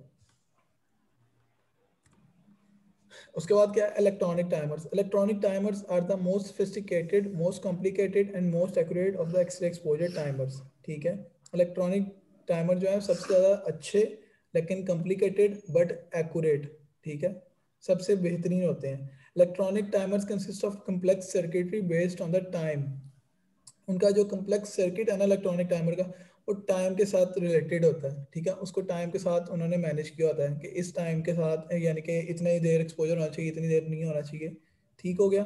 उसके बाद क्या है? Electronic timers. Electronic timers are the most sophisticated, most complicated and most accurate of the X-ray exposure timers. ठीक है, इलेक्ट्रॉनिक टाइमर जो है सबसे ज़्यादा अच्छे लेकिन कॉम्प्लिकेटेड बट एक्यूरेट, ठीक है, सबसे बेहतरीन होते हैं। Electronic timers consist of complex circuitry based on the time. उनका जो कम्प्लेक्स सर्किट है ना इलेक्ट्रॉनिक टाइमर का, वो टाइम के साथ रिलेटेड होता है, ठीक है, उसको टाइम के साथ उन्होंने मैनेज किया होता है कि इस टाइम के साथ यानी कि इतनी देर एक्सपोजर होना चाहिए, इतनी देर नहीं होना चाहिए। ठीक हो गया?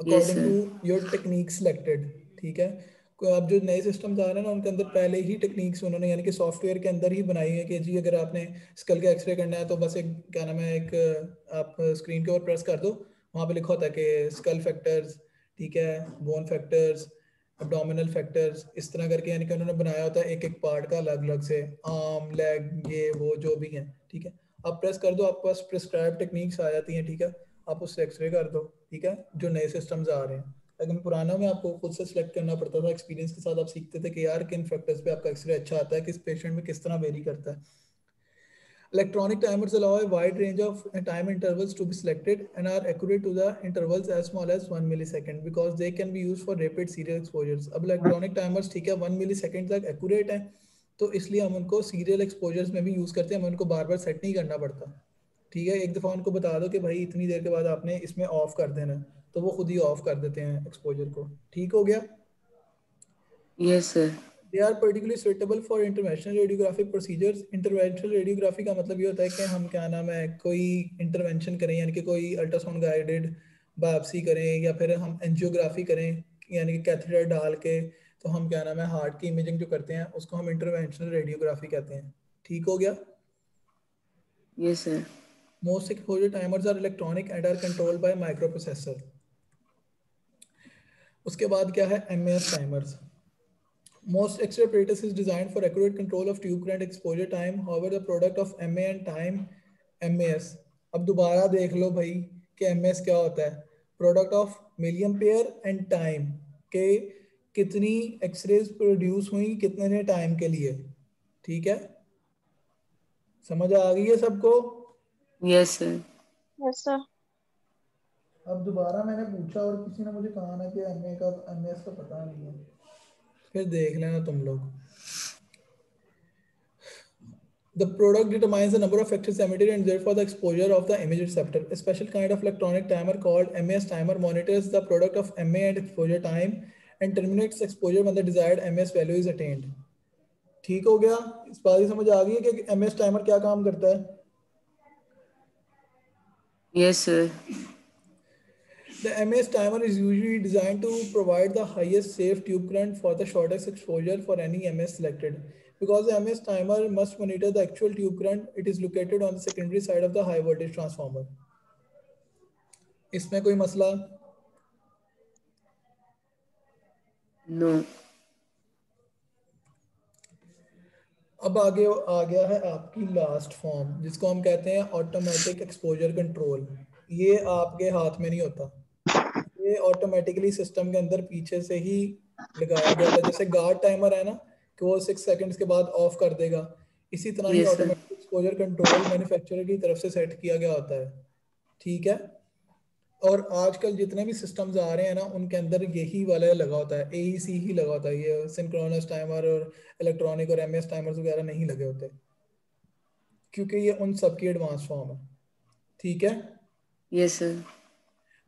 According to your technique selected. ठीक है, अब जो नए सिस्टम्स आ रहे हैं ना उनके अंदर पहले ही टेक्निक्स उन्होंने यानी कि सॉफ्टवेयर के अंदर ही बनाई है कि जी अगर आपने स्कल का एक्सरे करना है तो बस एक क्या नाम है, एक आप स्क्रीन के ऊपर प्रेस कर दो, वहाँ पे लिखा होता है कि स्कल फैक्टर्स, ठीक है, बोन फैक्टर्स, एब्डोमिनल फैक्टर्स, इस तरह करके यानी कि उन्होंने बनाया होता है एक एक पार्ट का अलग अलग से, आर्म, लेग, ये वो जो भी है, ठीक है, आप प्रेस कर दो, आपके पास प्रिस्क्राइब टेक्निक्स आ जाती हैं, ठीक है, आप उससे एक्सरे कर दो, ठीक है, जो नए सिस्टम्स आ रहे हैं। लेकिन पुराना में आपको खुद से सिलेक्ट करना पड़ता था, एक्सपीरियंस के साथ आप सीखते थे कि यार किन फैक्टर्स पे आपका एक्सरे अच्छा आता है, किस पेशेंट में किस तरह वेरी करता है। Electronic timers allow a wide range of time intervals to be selected and are accurate to the intervals as small as 1 millisecond because they can be used for rapid serial exposures. अब electronic timers ठीक है 1 millisecond तक accurate है, तो इसलिए हम उनको serial exposures में भी यूज़ करते हैं, हमें उनको बार बार सेट नहीं करना पड़ता। ठीक है, एक दफ़ा उनको बता दो कि भाई इतनी देर के बाद आपने इसमें ऑफ कर देना, तो वो खुद ही ऑफ कर देते हैं एक्सपोजर को। ठीक हो गया? Yes sir. They are particularly suitable for interventional radiographic procedures. Interventional radiography का मतलब ये होता है कि हम क्या नाम है कोई इंटरवेंशन करें यानी कि कोई अल्ट्रासाउंड गाइडेड बायोप्सी करें या फिर हम एंजियोग्राफी करें यानी कि कैथेटर डाल के, तो हम क्या नाम है हार्ट की इमेजिंग जो करते हैं उसको हम इंटरवेंशनल रेडियोग्राफी कहते हैं। ठीक हो गया? Yes sir. Most exposure timers are electronic and are controlled by microprocessor. उसके बाद क्या है? MAS timers. Most X-ray apparatus is designed for accurate control of tube current exposure time. However, the product of MA and time MAS. अब दोबारा देख लो भाई कि MAS क्या होता है? Product of milliampere and time के कितनी एक्सरेज प्रोड्यूस हुई कितने टाइम के लिए। ठीक है, समझ आ गई है सबको? Yes sir. Yes sir. अब दोबारा मैंने पूछा और किसी ने मुझे कहा ना कि MAS का पता नहीं है, फिर देख लेना तुम लोग। The product determines the number of factors emitted and therefore the exposure of the image receptor. A special kind of electronic timer called MAS timer monitors the product of MA and exposure time and terminates exposure when the desired MAS value is attained. ठीक हो गया? इस बात की समझ आ गई है कि MAS timer क्या काम करता है? Yes sir. The MAS timer is usually designed to provide the highest safe tube current for the shortest exposure for any MAS selected. Because the MAS timer must monitor the actual tube current, it is located on the secondary side of the high voltage transformer. इसमें कोई मसला? No. अब आगे आ गया है आपकी लास्ट फॉर्म जिसको हम कहते हैं ऑटोमेटिक एक्सपोजर कंट्रोल। ये आपके हाथ में नहीं होता, ये ऑटोमेटिकली सिस्टम के अंदर पीछे से ही लगाया गया होता है। जैसे गार्ड टाइमर है ना कि वो 6 सेकंड्स के बाद ऑफ कर देगा, इसी तरह ही ऑटोमेटिक एक्सपोजर कंट्रोल मैन्युफैक्चरर की तरफ से सेट किया गया होता है। ठीक है, और आजकल जितने भी सिस्टम्स आ रहे हैं ना उनके अंदर यही वाला लगा होता है, AEC ही लगा होता है, ये सिंक्रोनस टाइमर और इलेक्ट्रॉनिक और MAS टाइमर्स वगैरह नहीं लगे होते क्योंकि ये उन सब की एडवांस फॉर्म है। ठीक है? Yes sir.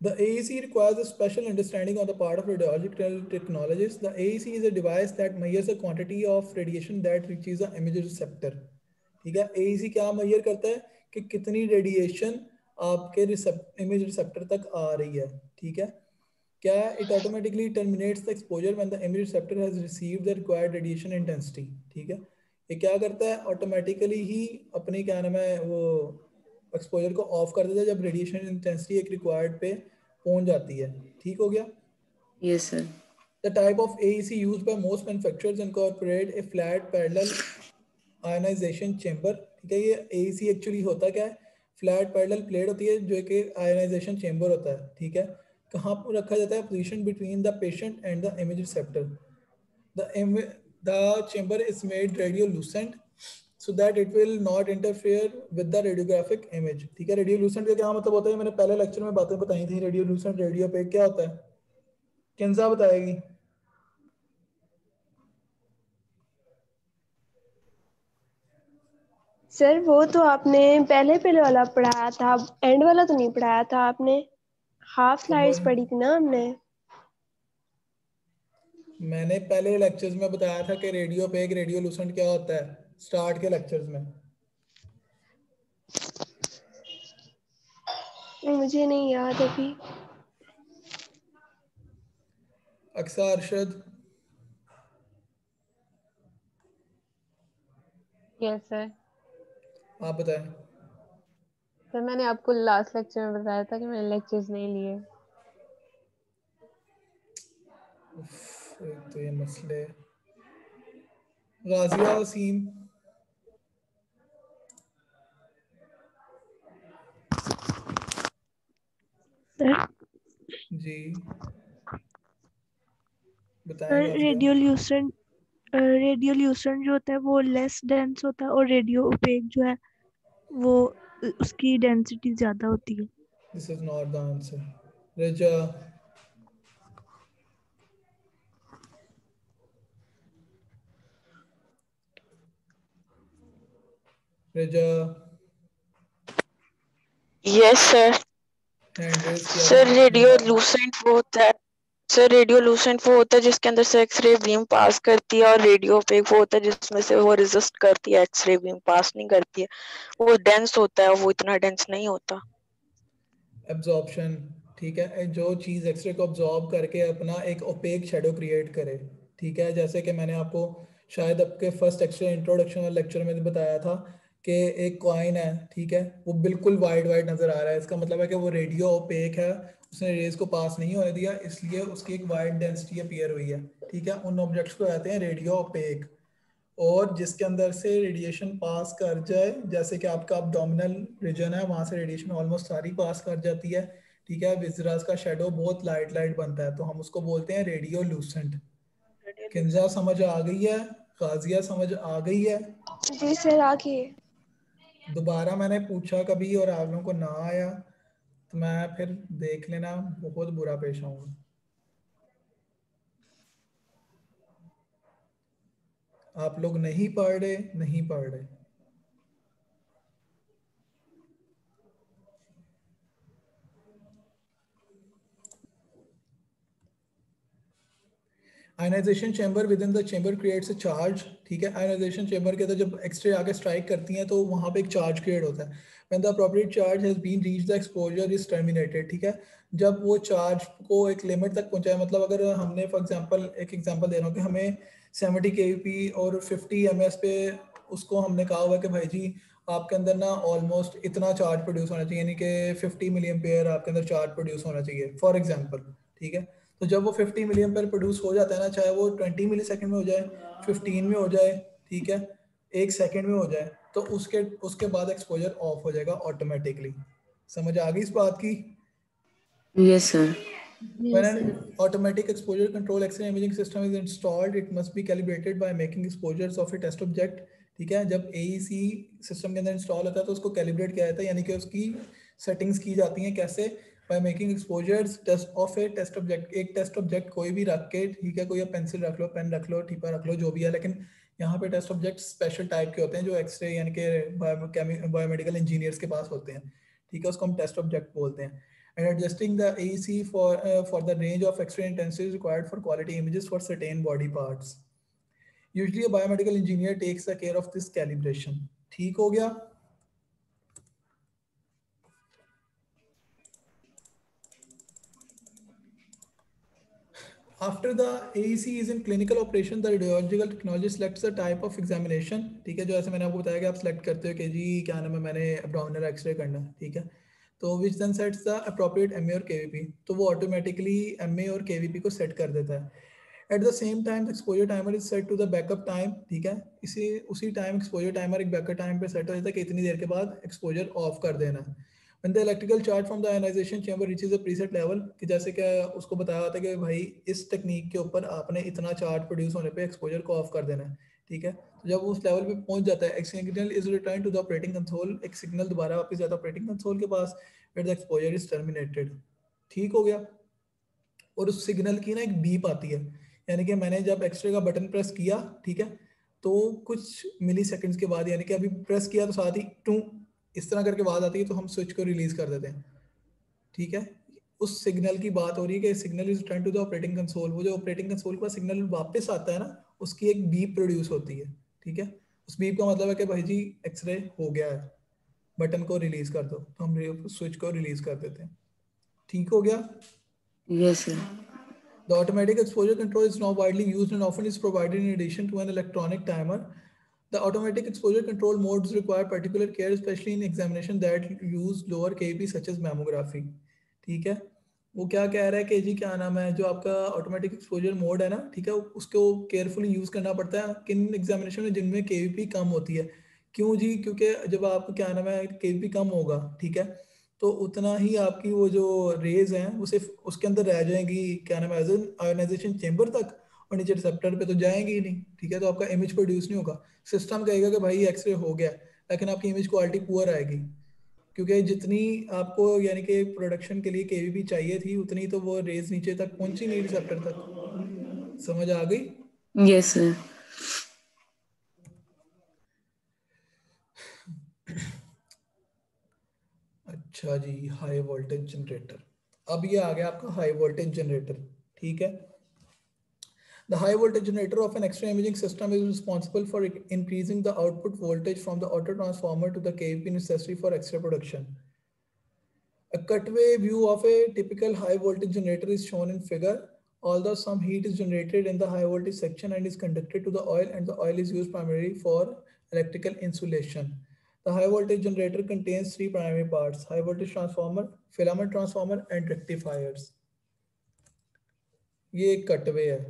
The AEC requires a special understanding on the part of radiological technologists. The AEC is a device that measures the quantity of radiation that reaches the image receptor. ठीक है, AEC क्या measure करता है कि कितनी रेडिएशन आपके इमेज रिसेप्टर तक आ रही है। ठीक है, क्या? It automatically terminates the exposure when the image receptor has received the required radiation intensity. ठीक है, ये क्या करता है? ऑटोमेटिकली ही अपनी क्या नाम है वो एक्सपोजर को ऑफ कर देता है जब रेडिएशन इंटेंसिटी एक रिक्वायर्ड पे पहुंच जाती है। ठीक हो गया? Yes sir. The type of AEC used by most manufacturers incorporate a flat parallel ionization chamber। ठीक है, ये AEC एक्चुअली होता क्या है? फ्लैट पैरेलल प्लेट होती है जो कि आयोनाइजेशन चेंबर होता है। ठीक है, कहाँ पर रखा जाता है? Position between the patient and the image receptor. The chamber is made radiolucent so that it will not interfere with the radiographic image। ठीक है, रेडियोल्यूसेंट का क्या मतलब होता है? मैंने पहले लेक्चर में बातें बताई थी। रेडियोल्यूसेंट रेडियो पे क्या होता है? किंजा बताएगी। सर वो तो आपने पहले पहले वाला पढ़ाया था, एंड वाला तो नहीं पढ़ाया था आपने। हाफ स्लाइड्स पढ़ी थी ना हमने। मैंने पहले लेक्चर्स में बताया था कि रेडियो पे एक रेडियोल्यूसेंट क्या होता है, स्टार्ट के लेक्चर्स में। मुझे नहीं याद अभी। Aqsa, Arshad, yes sir. आप बताएं। सर मैंने आपको लास्ट लेक्चर में बताया था कि मैंने लेक्चर्स नहीं लिए। तो ये मसले। गाजिया, वसीम, सर जी बताएं। रेडियोल्यूसेंट रेडियोल्यूसेंट जो होता है वो लेस डेंस होता है और रेडियो ओपेक जो है वो उसकी डेंसिटी ज्यादा होती है। This is not the answer. Raza, Raza, yes sir. Hand raise किया सर था। रेडियोल्यूसेंट वो होता है, सर रेडियोल्यूसेंट वो होता है जिसके अंदर से एक्सरे बीम पास करती है, और रेडियो ओपेक वो होता है जिसमें से वो रेजिस्ट करती है, एक्सरे बीम पास नहीं करती है। वो डेंस होता है, वो इतना डेंस नहीं होता। एब्जॉर्प्शन। ठीक है, जो चीज़ एक्सरे को अब्जॉर्ब करके अपना एक ओपेक शेडो क्रिएट करे। ठीक है, जैसे कि मैंने आपको शायद आपके फर्स्ट एक्सरे इंट्रोडक्शन लेक्चर में बताया था कि एक कॉइन है। ठीक है, वो बिल्कुल वाइट वाइट नज़र आ रहा है, इसका मतलब है कि वो रेडियो ओपेक है, उसने रेज को पास नहीं होने दिया, इसलिए उसकी एक वाइट डेंसिटी अपीयर हुई है। ठीक है, उन ऑब्जेक्ट्स को कहते हैं रेडियो ओपेक। और जिसके अंदर से रेडिएशन पास कर जाए, जैसे कि आपका अब्डोमिनल रीजन है, वहां से रेडिएशन ऑलमोस्ट सारी पास कर जाती है। ठीक है, विजरास का शेडो बहुत लाइट लाइट बनता है, तो हम उसको बोलते हैं रेडियो लूसेंट। किंजा समझ आ गई है? गाजिया समझ आ गई है? जी सर आगे। दोबारा मैंने पूछा कभी और आप लोगों को ना आया तो मैं फिर देख लेना, बहुत बुरा पेश आऊंगा। आप लोग नहीं पढ़ रहे, नहीं पढ़ रहे। Ionisation chamber within the chamber creates a charge. ठीक है, आयनाइजेशन चैम्बर के अंदर जब एक्सरे आगे स्ट्राइक करती हैं तो वहां पे एक चार्ज क्रिएट होता है। When the appropriate charge has been reached the exposure is terminated. ठीक है, जब वो चार्ज को एक लिमिट तक पहुंचाए, मतलब अगर हमने फॉर एग्जांपल एक एग्जांपल दे रहा हूँ कि हमें 70 kV और 50 ms पे उसको हमने कहा हुआ कि भाई जी आपके अंदर ना ऑलमोस्ट इतना चार्ज प्रोड्यूस होना चाहिए, यानी कि 50 मिलियन पेयर आपके अंदर चार्ज प्रोड्यूस होना चाहिए फॉर एग्जांपल। ठीक है, तो जब वो 50 मिलियन पर प्रोड्यूस हो जाता है ना, चाहे वो 20 मिली सेकेंड में हो जाए, 15 में हो जाए, ठीक है, 1 सेकेंड में हो जाए, तो उसके उसके बाद एक्सपोजर ऑफ हो जाएगा ऑटोमेटिकली। समझ आ गई इस बात की? Yes sir. When an automatic exposure control X-ray imaging system is installed, it must be calibrated by making exposures of a test object। ठीक है, जब AEC सिस्टम के अंदर इंस्टॉल होता है तो उसको कैलिब्रेट किया जाता है, यानी कि उसकी सेटिंग्स की जाती हैं। कैसे? By making exposures test of a test object. एक टेस्ट ऑब्जेक्ट कोई भी रख के, ठीक है, कोई आप पेंसिल रख लो, पेन रख लो, टीपा रख लो, जो भी है, लेकिन यहाँ पे टेस्ट ऑब्जेक्ट स्पेशल टाइप के होते हैं जो एक्सरे यानी कि बायोमेडिकल इंजीनियर्स के पास होते हैं। ठीक है, उसको हम टेस्ट ऑब्जेक्ट बोलते हैं। And adjusting the AEC for the range of X-ray intensity required for quality images for certain body parts. Usually a biomedical engineer takes the care of this calibration. ठीक हो गया? After the AEC is in clinical operation, the radiological technology selects the type of examination. ठीक है, जो ऐसे मैंने आपको बताया कि आप select करते हो कि जी क्या नाम है, मैंने abdominal X-ray करना है, ठीक है, तो which then sets the appropriate MA और KVP, तो वो automatically MA और KVP को set कर देता है. At the same time, the exposure timer is set to the backup time. ठीक है, उसी time exposure timer एक backup time पे set हो जाता है कि इतनी देर के बाद exposure off कर देना है. When the electrical charge from the ionization chamber reaches a preset level, कि जैसे क्या उसको बताया जाता है कि भाई इस टेक्निक के ऊपर आपने इतना चार्ज प्रोड्यूस होने पे एक्सपोजर को ऑफ कर देना है, ठीक है, तो जब उस लेवल पे पहुंच जाता है, signal is return to the operating console, एक सिग्नल दोबारा वापस जाता है ऑपरेटिंग कंसोल के पास, फिर द एक्सपोजर इज टर्मिनेटेड. ठीक हो गया. और उस सिग्नल की ना एक बीप आती है, यानी कि मैंने जब एक्सरे का बटन प्रेस किया, ठीक है, तो कुछ मिली सेकेंड्स के बाद, यानी कि अभी प्रेस किया तो साथ ही टू इस तरह करके आवाज आती है, तो हम स्विच को रिलीज कर देते हैं. ठीक है, उस सिग्नल की बात हो रही है कि signal is return to the operating console. वो जो ऑपरेटिंग कंसोल का सिग्नल वापस आता है ना, उसकी एक बीप प्रोड्यूस होती है. ठीक है, उस बीप का मतलब है कि भाई जी एक्सरे हो गया है, बटन को रिलीज कर दो, तो हम स्विच को रिलीज कर देते हैं. ठीक हो गया? Yes sir. The automatic exposure control is now widely used and often is provided in addition to an electronic timer. The automatic exposure control modes require particular care, especially in examination that use lower KP such as mammography. ठीक है, वो क्या कह रहा है कि जी क्या नाम है, जो आपका ऑटोमेटिक एक्सपोजर मोड है ना, ठीक है, उसको केयरफुली यूज करना पड़ता है किन एग्जामिनेशन में जिनमें केवीपी कम होती है. क्यों जी? क्योंकि जब आप क्या नाम है केवीपी कम होगा, ठीक है, तो उतना ही आपकी वो जो रेज हैं वो सिर्फ उसके अंदर रह जाएंगी, क्या नाम है, आयोनाइजेशन चेंबर तक, और नीचे रिसेप्टर पे तो जाएंगी ही नहीं. ठीक है, तो आपका इमेज प्रोड्यूस नहीं होगा. सिस्टम कहेगा कि भाई एक्सरे हो गया, लेकिन आपकी इमेज क्वालिटी पुअर आएगी, क्योंकि जितनी आपको यानी कि प्रोडक्शन के लिए केवीपी चाहिए थी, उतनी तो वो रेज नीचे तक पहुंची नहीं रिसेप्टर तक. समझ आ गई? Yes sir. अच्छा जी, हाई वोल्टेज जनरेटर. अब ये आ गया आपका हाई वोल्टेज जनरेटर. ठीक है, the high voltage generator of an X-ray imaging system is responsible for increasing the output voltage from the auto transformer to the kVp necessary for X-ray production. A cutaway view of a typical high voltage generator is shown in figure. Although some heat is generated in the high voltage section and is conducted to the oil, and the oil is used primarily for electrical insulation. The high voltage generator contains three primary parts: high voltage transformer, filament transformer, and rectifiers. ये एक कटवे है.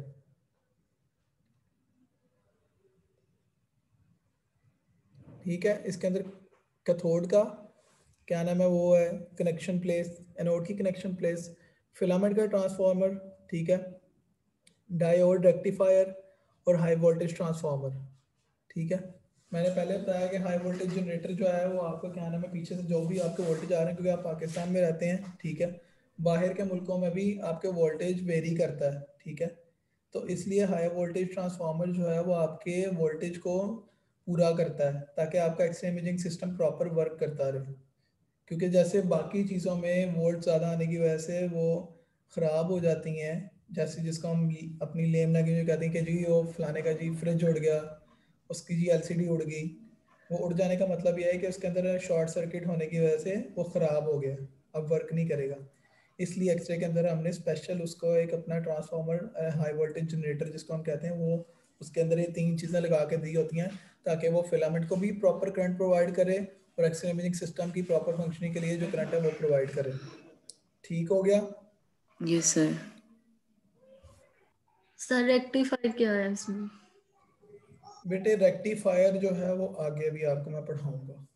ठीक है, इसके अंदर कैथोड का क्या नाम है वो है कनेक्शन प्लेस, एनोड की कनेक्शन प्लेस, फिलामेंट का ट्रांसफार्मर, ठीक है, डायोड, रेक्टिफायर और हाई वोल्टेज ट्रांसफार्मर. ठीक है, मैंने पहले बताया कि हाई वोल्टेज जनरेटर जो है वो आपका क्या नाम है पीछे से जो भी आपके वोल्टेज आ रहे हैं, क्योंकि आप पाकिस्तान में रहते हैं, ठीक है, बाहर के मुल्कों में भी आपके वोल्टेज वेरी करता है. ठीक है, तो इसलिए हाई वोल्टेज ट्रांसफार्मर जो है वो आपके वोल्टेज को पूरा करता है ताकि आपका X-ray imaging system proper work करता रहे. क्योंकि जैसे बाकी चीज़ों में वोल्ट ज़्यादा आने की वजह से वो ख़राब हो जाती हैं, जैसे जिसको हम अपनी लेम लगी जो कहते हैं कि जी वो फलाने का जी फ्रिज उड़ गया, उसकी जी LCD उड़ गई. वो उड़ जाने का मतलब यह है कि उसके अंदर शॉर्ट सर्किट होने की वजह से वो ख़राब हो गया, अब वर्क नहीं करेगा. इसलिए एक्सरे के अंदर हमने स्पेशल उसको एक अपना ट्रांसफार्मर हाई वोल्टेज जनरेटर जिसको हम कहते हैं, वो उसके अंदर ये तीन चीज़ें लगा के दी होती हैं ताकि वो फिलामेंट को भी प्रॉपर करंट प्रोवाइड करे और एक्सरे इमेजिंग सिस्टम की प्रॉपर फंक्शनिंग के लिए जो करंट है वो प्रोवाइड करे. ठीक हो गया? Yes sir. सर रेक्टिफायर क्या है इसमें? बेटे रेक्टिफायर जो है वो आगे भी आपको मैं पढ़ाऊंगा.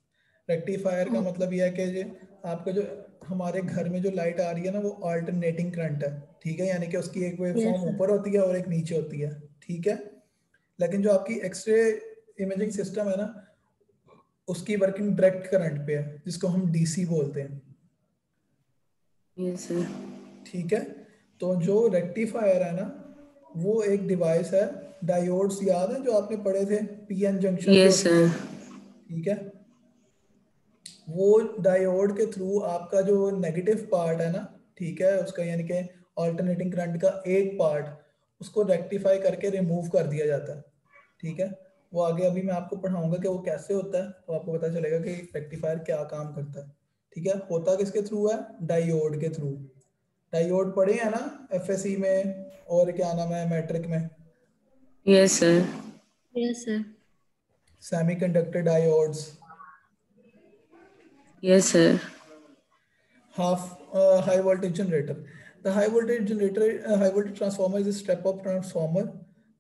रेक्टिफायर का मतलब यह है कि आपका जो हमारे घर में जो लाइट आ रही है ना वो अल्टरनेटिंग करंट है. ठीक है, यानी कि उसकी एक वेवफॉर्म ऊपर होती है और एक नीचे होती है. ठीक है, लेकिन जो आपकी एक्सरे इमेजिंग सिस्टम है ना उसकी वर्किंग डायरेक्ट करंट पे है जिसको हम DC बोलते हैं. Yes sir. ठीक है, तो जो रेक्टिफायर है ना वो एक डिवाइस है. डायोड्स याद है जो आपने पढ़े थे, PN जंक्शन. Yes sir. ठीक है, वो डायोड के थ्रू आपका जो नेगेटिव पार्ट है ना, ठीक है, उसका यानी कि अल्टरनेटिंग करंट का एक पार्ट उसको रेक्टिफाई करके रिमूव कर दिया जाता है. ठीक है, वो आगे अभी मैं आपको पढ़ाऊंगा कि वो कैसे होता है, तो आपको पता चलेगा कि रेक्टिफायर क्या काम करता है. ठीक है, होता किसके थ्रू है? डायोड के थ्रू. डायोड पढ़े हैं ना एफएससी में और क्या नाम है मैट्रिक में? Yes sir. Yes sir. Semiconductor diodes. Yes sir. High voltage generator. The high voltage generator, high voltage transformer is a step up transformer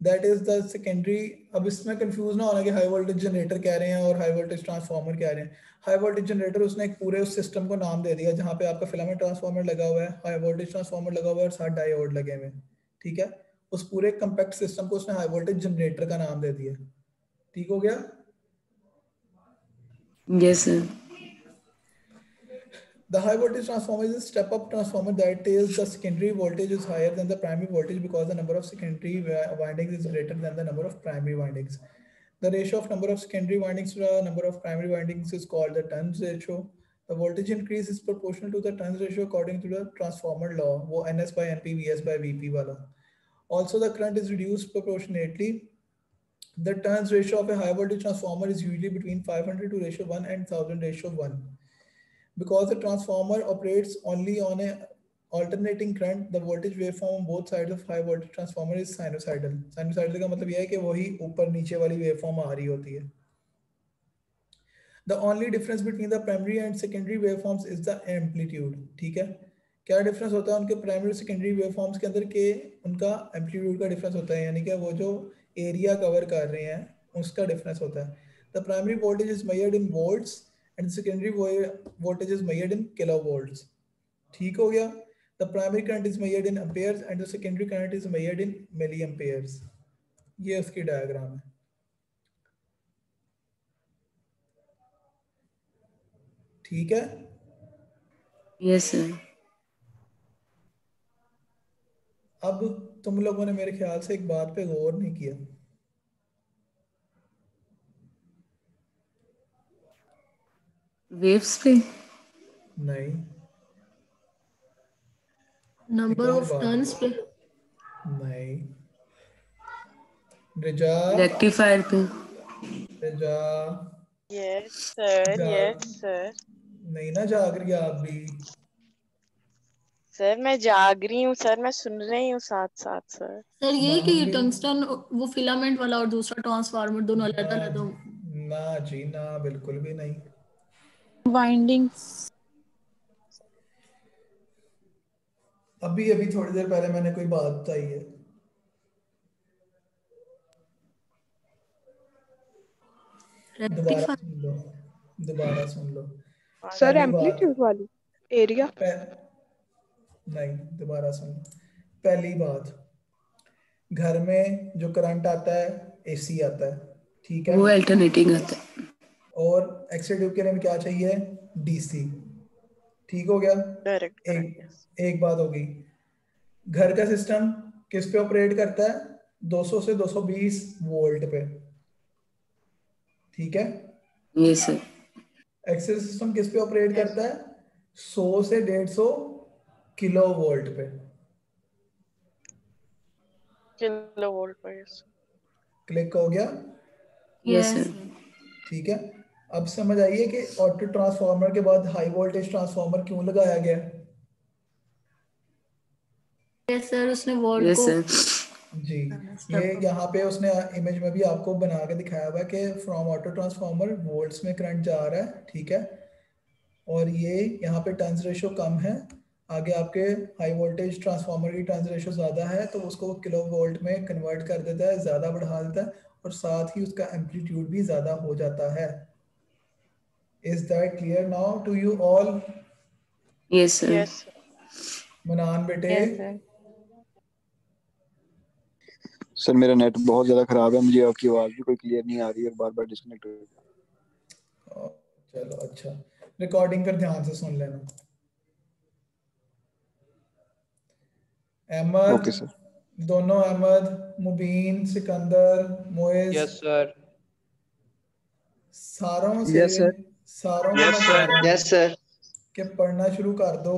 that is the secondary. अब इसमें कंफ्यूज ना होना कि हाई वोल्टेज जनरेटर कह रहे हैं और हाई वोल्टेज ट्रांसफार्मर कह रहे हैं। हाई वोल्टेज जनरेटर उसने एक पूरे उस सिस्टम को नाम दे दिया जहाँ पे आपका फिलामेंट ट्रांसफार्मर लगा हुआ है, हाई वोल्टेज ट्रांसफार्मर लगा हुआ है और साथ डायोड लगे हुए हैं। ठीक है, उस पूरे कंपैक्ट सिस्टम को उसने हाई वोल्टेज जनरेटर का नाम दे दिया। ठीक हो गया? Yes sir. The high voltage transformer is a step up transformer that is the secondary voltage is higher than the primary voltage because the number of secondary windings is greater than the number of primary windings. The ratio of number of secondary windings to the number of primary windings is called the turns ratio. The voltage increase is proportional to the turns ratio according to the transformer law, वो NS by NP, VS by VP वाला. Also, the current is reduced proportionately. The turns ratio of a high voltage transformer is usually between 500 to ratio 1 and 1000 ratio 1. Because the transformer operates only on a alternating current, the voltage waveform on both sides of high voltage transformer is sinusoidal. Sinusoidal का मतलब यह है कि वही ऊपर नीचे वाली waveform आ रही होती है. The only difference between the primary and secondary waveforms is the amplitude. ठीक है, क्या डिफरेंस होता है उनके प्राइमरी और सेकेंडरी वेवफॉर्म्स के अंदर के उनका एम्पलीट्यूड का डिफरेंस होता है, यानी कि वो जो एरिया कवर कर रहे हैं उसका डिफरेंस होता है. The primary voltage is measured in volts and secondary voltage is measured in kilovolts. ठीक हो गया? The primary current is measured in amperes and the secondary current is measured in milliamperes. ये उसकी डायग्राम है. ठीक है? Yes sir. अब तुम लोगों ने मेरे ख्याल से एक बात पे गौर नहीं किया. वेव्स पे नहीं, नंबर ऑफ टर्न्स पे नहीं, रिजा रेक्टिफायर पे रिजा यस सर, यस सर. नहीं ना जाग रही आप भी? सर मैं जाग रही हूँ सर, मैं सुन रही हूँ साथ साथ सर. सर ये कि टंगस्टन वो फिलामेंट वाला और दूसरा ट्रांसफार्मर दोनों अलग अलग हो. ना जी ना, बिल्कुल भी नहीं. वाइंडिंग्स. अभी अभी थोड़ी देर पहले मैंने कोई बात बताई है. दोबारा सुन लो, दोबारा सुन लो. सर एम्पलीट्यूड वाली एरिया नहीं, दोबारा सुन लो. पहली बात, घर में जो करंट आता है एसी आता है, ठीक है, वो अल्टरनेटिंग आता है. और एक्स-रे ट्यूब के लिए क्या चाहिए? डीसी. ठीक हो गया? एक बात होगी. घर का सिस्टम किस पे ऑपरेट करता है? 200 से 220 वोल्ट पे. ठीक है? Yes sir. एक्स-रे सिस्टम किस पे ऑपरेट करता है? 100 से 150 किलो वोल्ट पे. किलो वोल्ट पे. क्लिक हो गया? Yes sir. ठीक है, अब समझ आइए कि ऑटो ट्रांसफार्मर के बाद हाई वोल्टेज ट्रांसफार्मर क्यों लगाया गया? यस सर, उसने वोल्ट को जी, ये यहाँ पे उसने इमेज में भी आपको बना के दिखाया हुआ है कि फ्रॉम ऑटो ट्रांसफार्मर वोल्ट्स में करंट जा रहा है. ठीक है, और ये यहाँ पे टर्न्स रेशियो कम है. आगे आपके हाई वोल्टेज ट्रांसफार्मर की टर्न्स रेशियो ज़्यादा है तो उसको किलो वोल्ट में कन्वर्ट कर देता है, ज़्यादा बढ़ा देता है, और साथ ही उसका एम्पलीट्यूड भी ज़्यादा हो जाता है. Is that clear now to you all? Yes sir. Yes. मनान बेटे. Yes sir. सर मेरा नेट बहुत ज्यादा खराब है, मुझे आपकी आवाज भी कोई क्लियर नहीं आ रही है और बार बार डिस्कनेक्ट हो रही है. चलो अच्छा, रिकॉर्डिंग पर ध्यान से सुन लेना. अहमद. Okay sir. दोनों अहमद, मुबीन, सिकंदर, मोइज. Yes sir. सारों से सारों को मैं कह रहा हूं कि पढ़ना शुरू कर दो,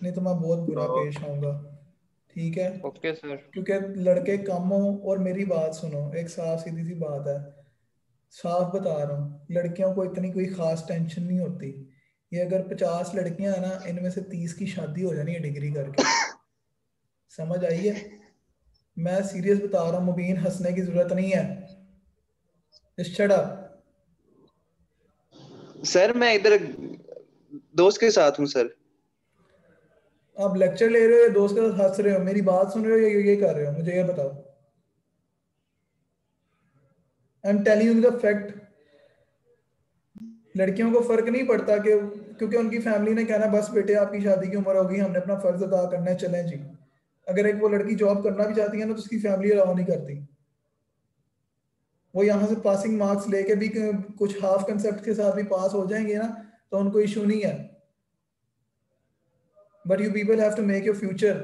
नहीं तो मैं बहुत बुरा पेश आऊंगा. ठीक है? Okay sir. क्योंकि लड़के कम हो. और मेरी बात सुनो, एक साफ सीधी सी बात है, साफ बता रहा हूँ, लड़कियों को इतनी कोई खास टेंशन नहीं होती. ये अगर 50 लड़कियां हैं ना, इनमें से 30 की शादी हो जानी है डिग्री करके। समझ आई है? मैं सीरियस बता रहा हूँ मुबीन, हंसने की जरूरत नहीं है। Just shut up। सर मैं इधर दोस्त के साथ हूँ सर। आप लेक्चर ले रहे हो या दोस्त के साथ हंस रहे हो? मेरी बात सुन रहे हो या ये कर रहे हो? मुझे ये बताओ। I am telling you the fact. लड़कियों को फर्क नहीं पड़ता कि क्योंकि उनकी फैमिली ने कहना बस बेटे आपकी शादी की उम्र होगी, हमने अपना फर्ज अदा करना है, चलें जी। अगर एक वो लड़की जॉब करना भी चाहती है ना तो उसकी फैमिली अलाउ नहीं करती। वो यहाँ से पासिंग मार्क्स लेके भी कुछ हाफ कंसेप्ट के साथ भी पास हो जाएंगे ना तो उनको इशू नहीं है। But you people have to make your future.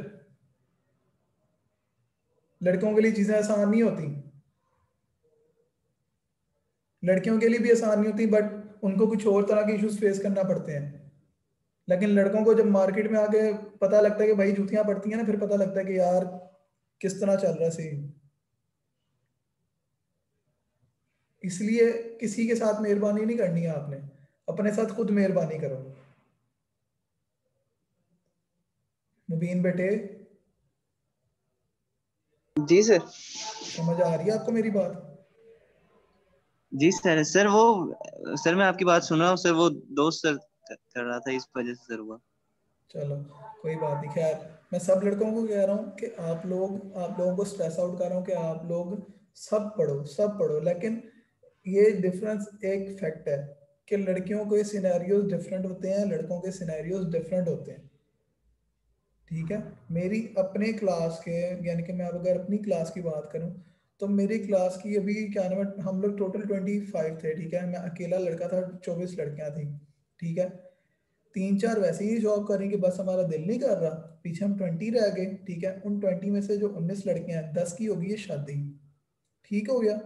लड़कों के लिए चीजें आसान नहीं होती, लड़कियों के लिए भी आसान नहीं होती, बट उनको कुछ और तरह के इश्यूज फेस करना पड़ते हैं। लेकिन लड़कों को जब मार्केट में आके पता लगता है कि भाई जूतियां पड़ती हैं ना, फिर पता लगता है कि यार किस तरह चल रहा है सीन। इसलिए किसी के साथ मेहरबानी नहीं करनी है आपने, अपने साथ खुद मेहरबानी करो। मुबीन बेटे, जी सर। समझ आ रही है आपको मेरी बात? जी सर। सर वो सर मैं आपकी बात सुन रहा हूँ सर, वो दोस्त सर कर रहा था, इस वजह से सर हुआ। चलो कोई बात नहीं। खैर मैं सब लड़कों को कह रहा हूँ कि आप लोगों को स्ट्रेस आउट कर रहा हूँ कि आप लोग सब पढ़ो, सब पढ़ो। लेकिन ये डिफरेंस एक फैक्ट है कि लड़कियों के सिनेरियोज डिफरेंट होते हैं, लड़कों के सिनेरियोज डिफरेंट होते हैं। ठीक है? मेरी अपने क्लास के, यानी कि मैं अब अगर अपनी क्लास की बात करूं तो मेरी क्लास की अभी क्या नाम है, हम लोग टोटल 25 थे। ठीक है? मैं अकेला लड़का था, 24 लड़कियां थी। ठीक है? 3-4 वैसे ही जॉब करेंगे, बस हमारा दिल नहीं कर रहा, पीछे हम 20 रह गए। ठीक है? उन 20 में से जो 19 लड़कियां हैं, 10 की होगी है शादी। ठीक हो गया?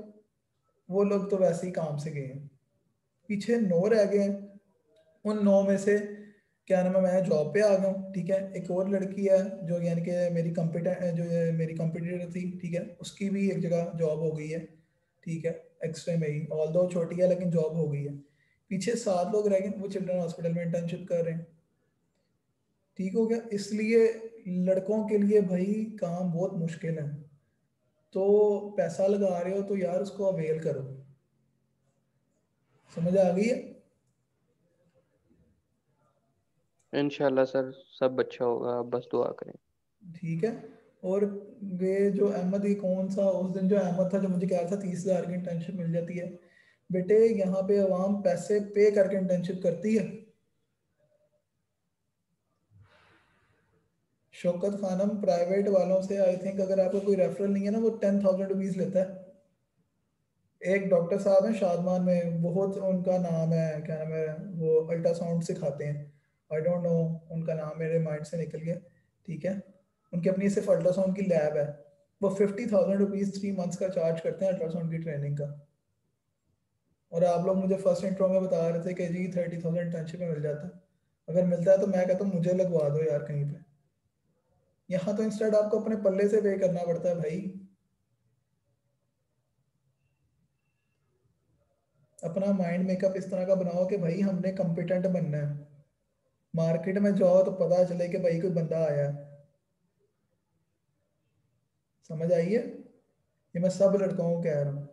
वो लोग तो वैसे ही काम से गए हैं। पीछे 9 रह गए हैं। उन 9 में से क्या नाम है, मैं जॉब पे आ गया हूँ। ठीक है? एक और लड़की है जो यानी कि मेरी कंपिटिटर थी। ठीक है? उसकी भी एक जगह जॉब हो गई है। ठीक है? एक्सरे में ही, ऑल दो छोटी है लेकिन जॉब हो गई है। पीछे 7 लोग रह गए, वो चिल्ड्रन हॉस्पिटल में इंटर्नशिप कर रहे हैं। ठीक हो गया? इसलिए लड़कों के लिए भाई काम बहुत मुश्किल है। तो पैसा लगा रहे हो तो यार उसको अवेल करो। समझ आ गई है? इंशाल्लाह सर सब अच्छा होगा, आप बस दुआ करें। ठीक है? और वे जो अहमद, ही कौन सा उस दिन जो अहमद था जो मुझे कह रहा था 30,000 की इंटर्नशिप मिल जाती है। बेटे यहाँ पे अवाम पैसे पे करके इंटर्नशिप करती है। शौकत खानम प्राइवेट वालों से आई थिंक अगर आपको कोई रेफरल नहीं है ना, वो 10,000 रुपीज लेता है। एक डॉक्टर साहब हैं शादमान में, बहुत उनका नाम है, क्या नाम है, वो अल्ट्रासाउंड सिखाते हैं। आई डोंट नो, उनका नाम मेरे माइंड से निकल गया। ठीक है? उनकी अपनी सिर्फ अल्ट्रासाउंड की लैब है। वो 50,000 रुपीज 3 मंथ्स का चार्ज करते हैं अल्ट्रासाउंड की ट्रेनिंग का। और आप लोग मुझे फर्स्ट इंट्रो में बता रहे थे कि जी 30,000 इंटर्नशिप में मिल जाता है। अगर मिलता है तो मैं कहता हूँ मुझे लगवा दो यार कहीं पे। यहाँ तो इंस्टेड आपको अपने पल्ले से पे करना पड़ता है भाई। अपना माइंड मेकअप इस तरह का बनाओ कि भाई हमने कॉम्पिटेंट बनना है। मार्केट में जाओ तो पता चले कि भाई कोई बंदा आया है। समझ आई है? ये मैं सब लड़कों को कह रहा हूँ।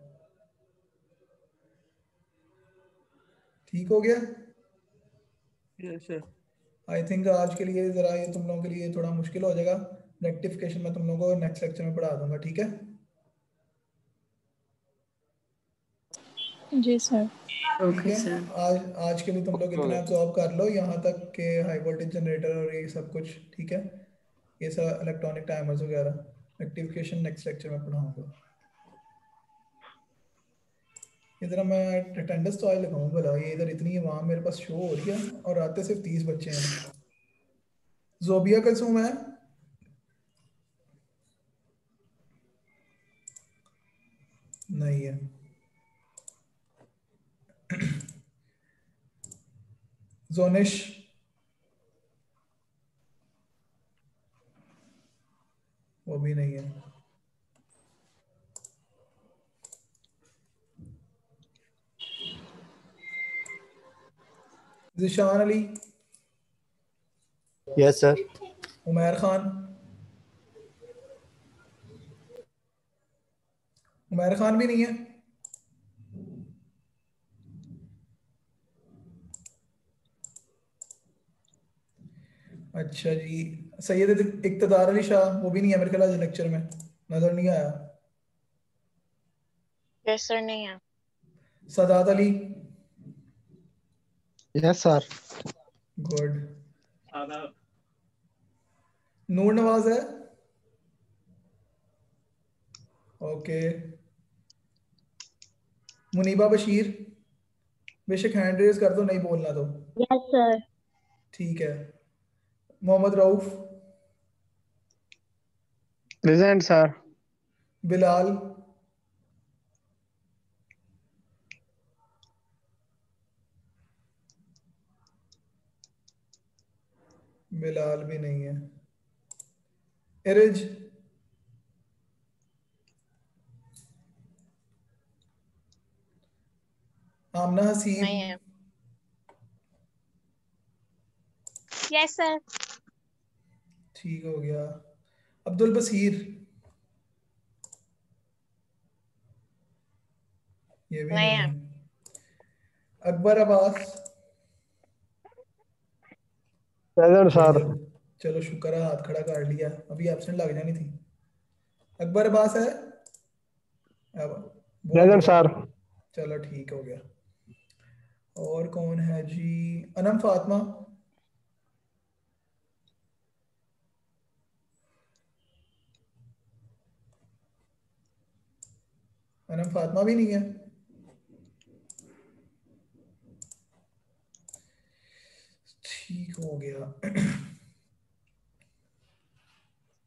ठीक हो गया? Yes sir. आई थिंक आज के लिए ज़रा ये तुम लोगों के लिए थोड़ा मुश्किल हो जाएगा। रेक्टिफिकेशन मैं तुम लोगों को नेक्स्ट लेक्चर में पढ़ा दूंगा। ठीक है? जी सर। ठीक है? आज के लिए तुम लोग इतना एब्जॉर्ब कर लो यहाँ तक कि हाई वोल्टेज जनरेटर और ये सब कुछ। ठीक है? ये सब इलेक्ट्रॉनिक टाइमर्स वगैरह, रेक्टिफिकेशन नेक्स्ट लेक्चर में पढ़ाऊंगा। इधर मैं अटेंडेंस तो आज लगाऊंगा भला, ये इधर इतनी आवाम मेरे पास शो हो रही है और आते सिर्फ 30 बच्चे हैं। जोबिया कलसूम है? नहीं है। जोनिश? वो भी नहीं है। Zeeshan Ali, yes sir. उमैर खान, उमैर खान भी नहीं है। अच्छा जी, सैयद इक़्तिदार अली शाह, वो भी नहीं है मेरे ख्याल आज लेक्चर में, नजर नहीं आया। यस सर, नहीं है। Sadat Ali, yes sir. Good. नूर नवाज है, ओके। मुनीबा बशीर, बेशक हैंड रेज कर दो, नहीं बोलना तो यस सर। ठीक है। Mohammad Rauf, present sir. बिलाल, बिलाल भी नहीं है। इरज, आमना हसीब, नहीं है। Yes sir. ठीक हो गया। अब्दुल बसीर, ये भी नहीं नहीं है। है। अकबर अब्बास, प्रेजेंट बड़ी सर। जल्दी, चलो शुक्र है हाथ खड़ा कर लिया, अभी एब्सेंट लग जानी थी। अकबर अब्बास है, अब बोल प्रेजेंट दो, सर। चलो ठीक हो गया। और कौन है जी? अनम फातिमा, अनम फातिमा भी नहीं है। ठीक हो गया।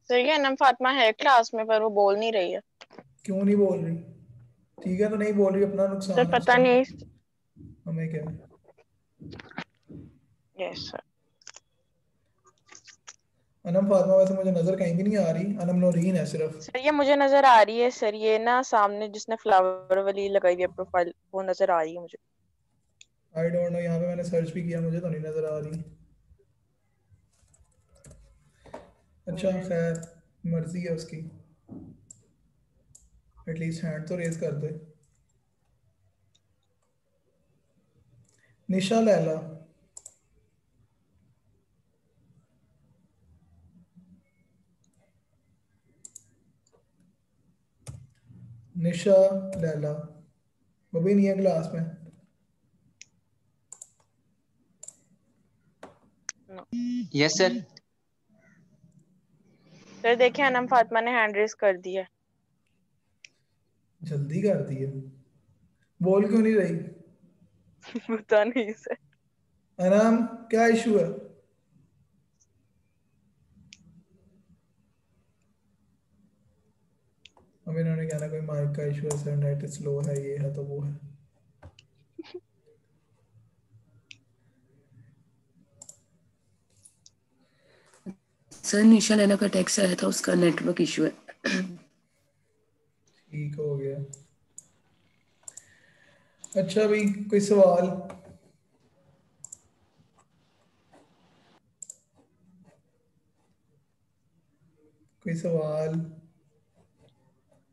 सर ये अनम फातिमा है क्लास में, पर वो बोल नहीं रही है। क्यों नहीं बोल रही? ठीक है, तो नहीं बोल रही, अपना सर नुकसान है पता उसका, नहीं। हमें क्या। Yes sir. अनम फातिमा वैसे मुझे नजर कहीं भी नहीं आ रही, अनम नौरीन है सिर्फ। सर ये मुझे नजर आ रही है सर, ये ना सामने जिसने फ्लावर वाली लगाई हुई है प्रोफाइल, वो नजर आ रही है मुझे। आई डोंट नो, यहाँ पे मैंने सर्च भी किया, मुझे तो नहीं नजर आ रही। अच्छा खैर, मर्जी है उसकी, एटलीस्ट हैंड तो रेज कर दे। निशा लैला, निशा लैला, वो भी नहीं है क्लास में। Yes sir. सर देखिए अनम फातिमा ने हैंड रेज कर दी है। जल्दी कर दी है, बोल क्यों नहीं रही? पता नहीं सर। अनम, क्या इशू है? अब इन्होंने कहना कोई माइक का इशू है सर, नेट स्लो है, ये है तो वो है। सर निशा लैला का टेक्स्ट आया था, उसका नेटवर्क इशू है। ठीक हो गया। अच्छा भाई, कोई सवाल? कोई सवाल?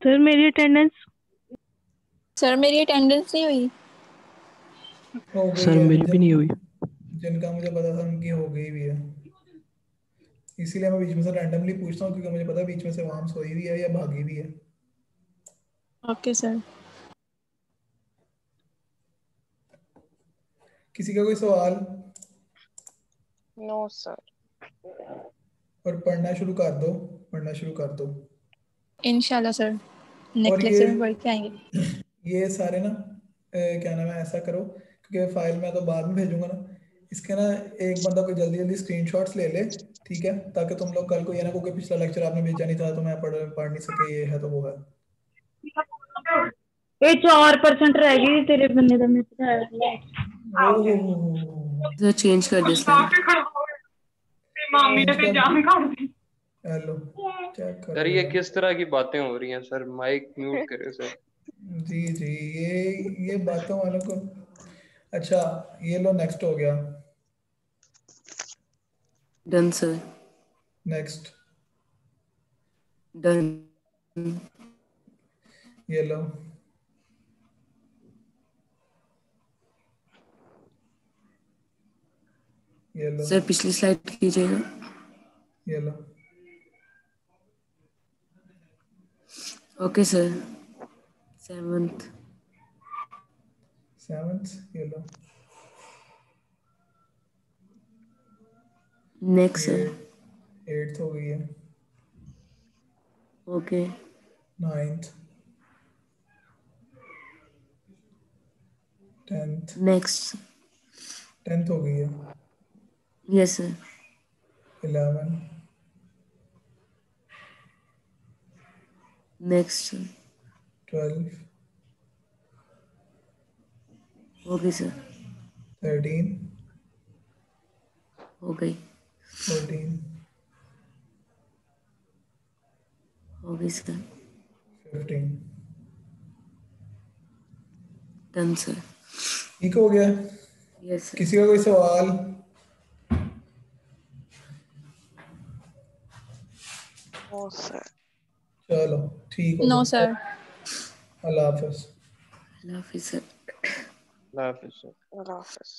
सर मेरी अटेंडेंस। सर मेरी अटेंडेंस नहीं हुई। हो गई सर है, मेरी भी नहीं हुई। जिनका मुझे पता था उनकी हो गई भी है, इसीलिए मैं बीच में से रैंडमली पूछता हूँ, क्योंकि मुझे पता है बीच में से वाम सोई भी है या भागी भी है। Okay sir. किसी का कोई सवाल? No sir. और पढ़ना शुरू कर दो, पढ़ना शुरू कर दो। इंशाल्लाह सर, और नेक्स्ट लेक्चर में पढ़ के आएंगे। ये सारे ना क्या नाम है, ऐसा करो, क्योंकि फाइल मैं तो बाद में भेजूंगा ना, इसके ना एक बंदा कोई जल्दी जल्दी स्क्रीनशॉट्स ले ले, ठीक है, ताकि तुम लोग कल को ये ना को पिछला लेक्चर आपने भेजा नहीं था तो मैं पढ़ नहीं सके, ये है तो वो है। ये 4% रह गई तेरे बंदे का मित्र सर चेंज कर दे स्लाइड। मामी ने ते जान काट दी। हेलो, चेक सर करो ये जरा। किस तरह की बातें हो रही हैं सर? माइक म्यूट करें सर। जी जी, ये बातों वालों को। अच्छा ये लो, नेक्स्ट हो गया। Done sir. Next done. Yellow yellow sir पिछली स्लाइड कीजिएगा। Yellow okay sir. Seventh yellow next sir. 8th हो गई है। Okay 9th 10th next 10th हो गई है। Yes sir. 11 next 12 okay sir. 13 हो गई। 14 हो गई सर। 15 done sir. ठीक हो गया। Yes sir. किसी का कोई सवाल? No sir. चलो ठीक हो नो गया। सर। अल्लाह हाफिज। अल्लाह हाफिज सर। अल्लाह हाफिज सर। अल्लाह हाफिज।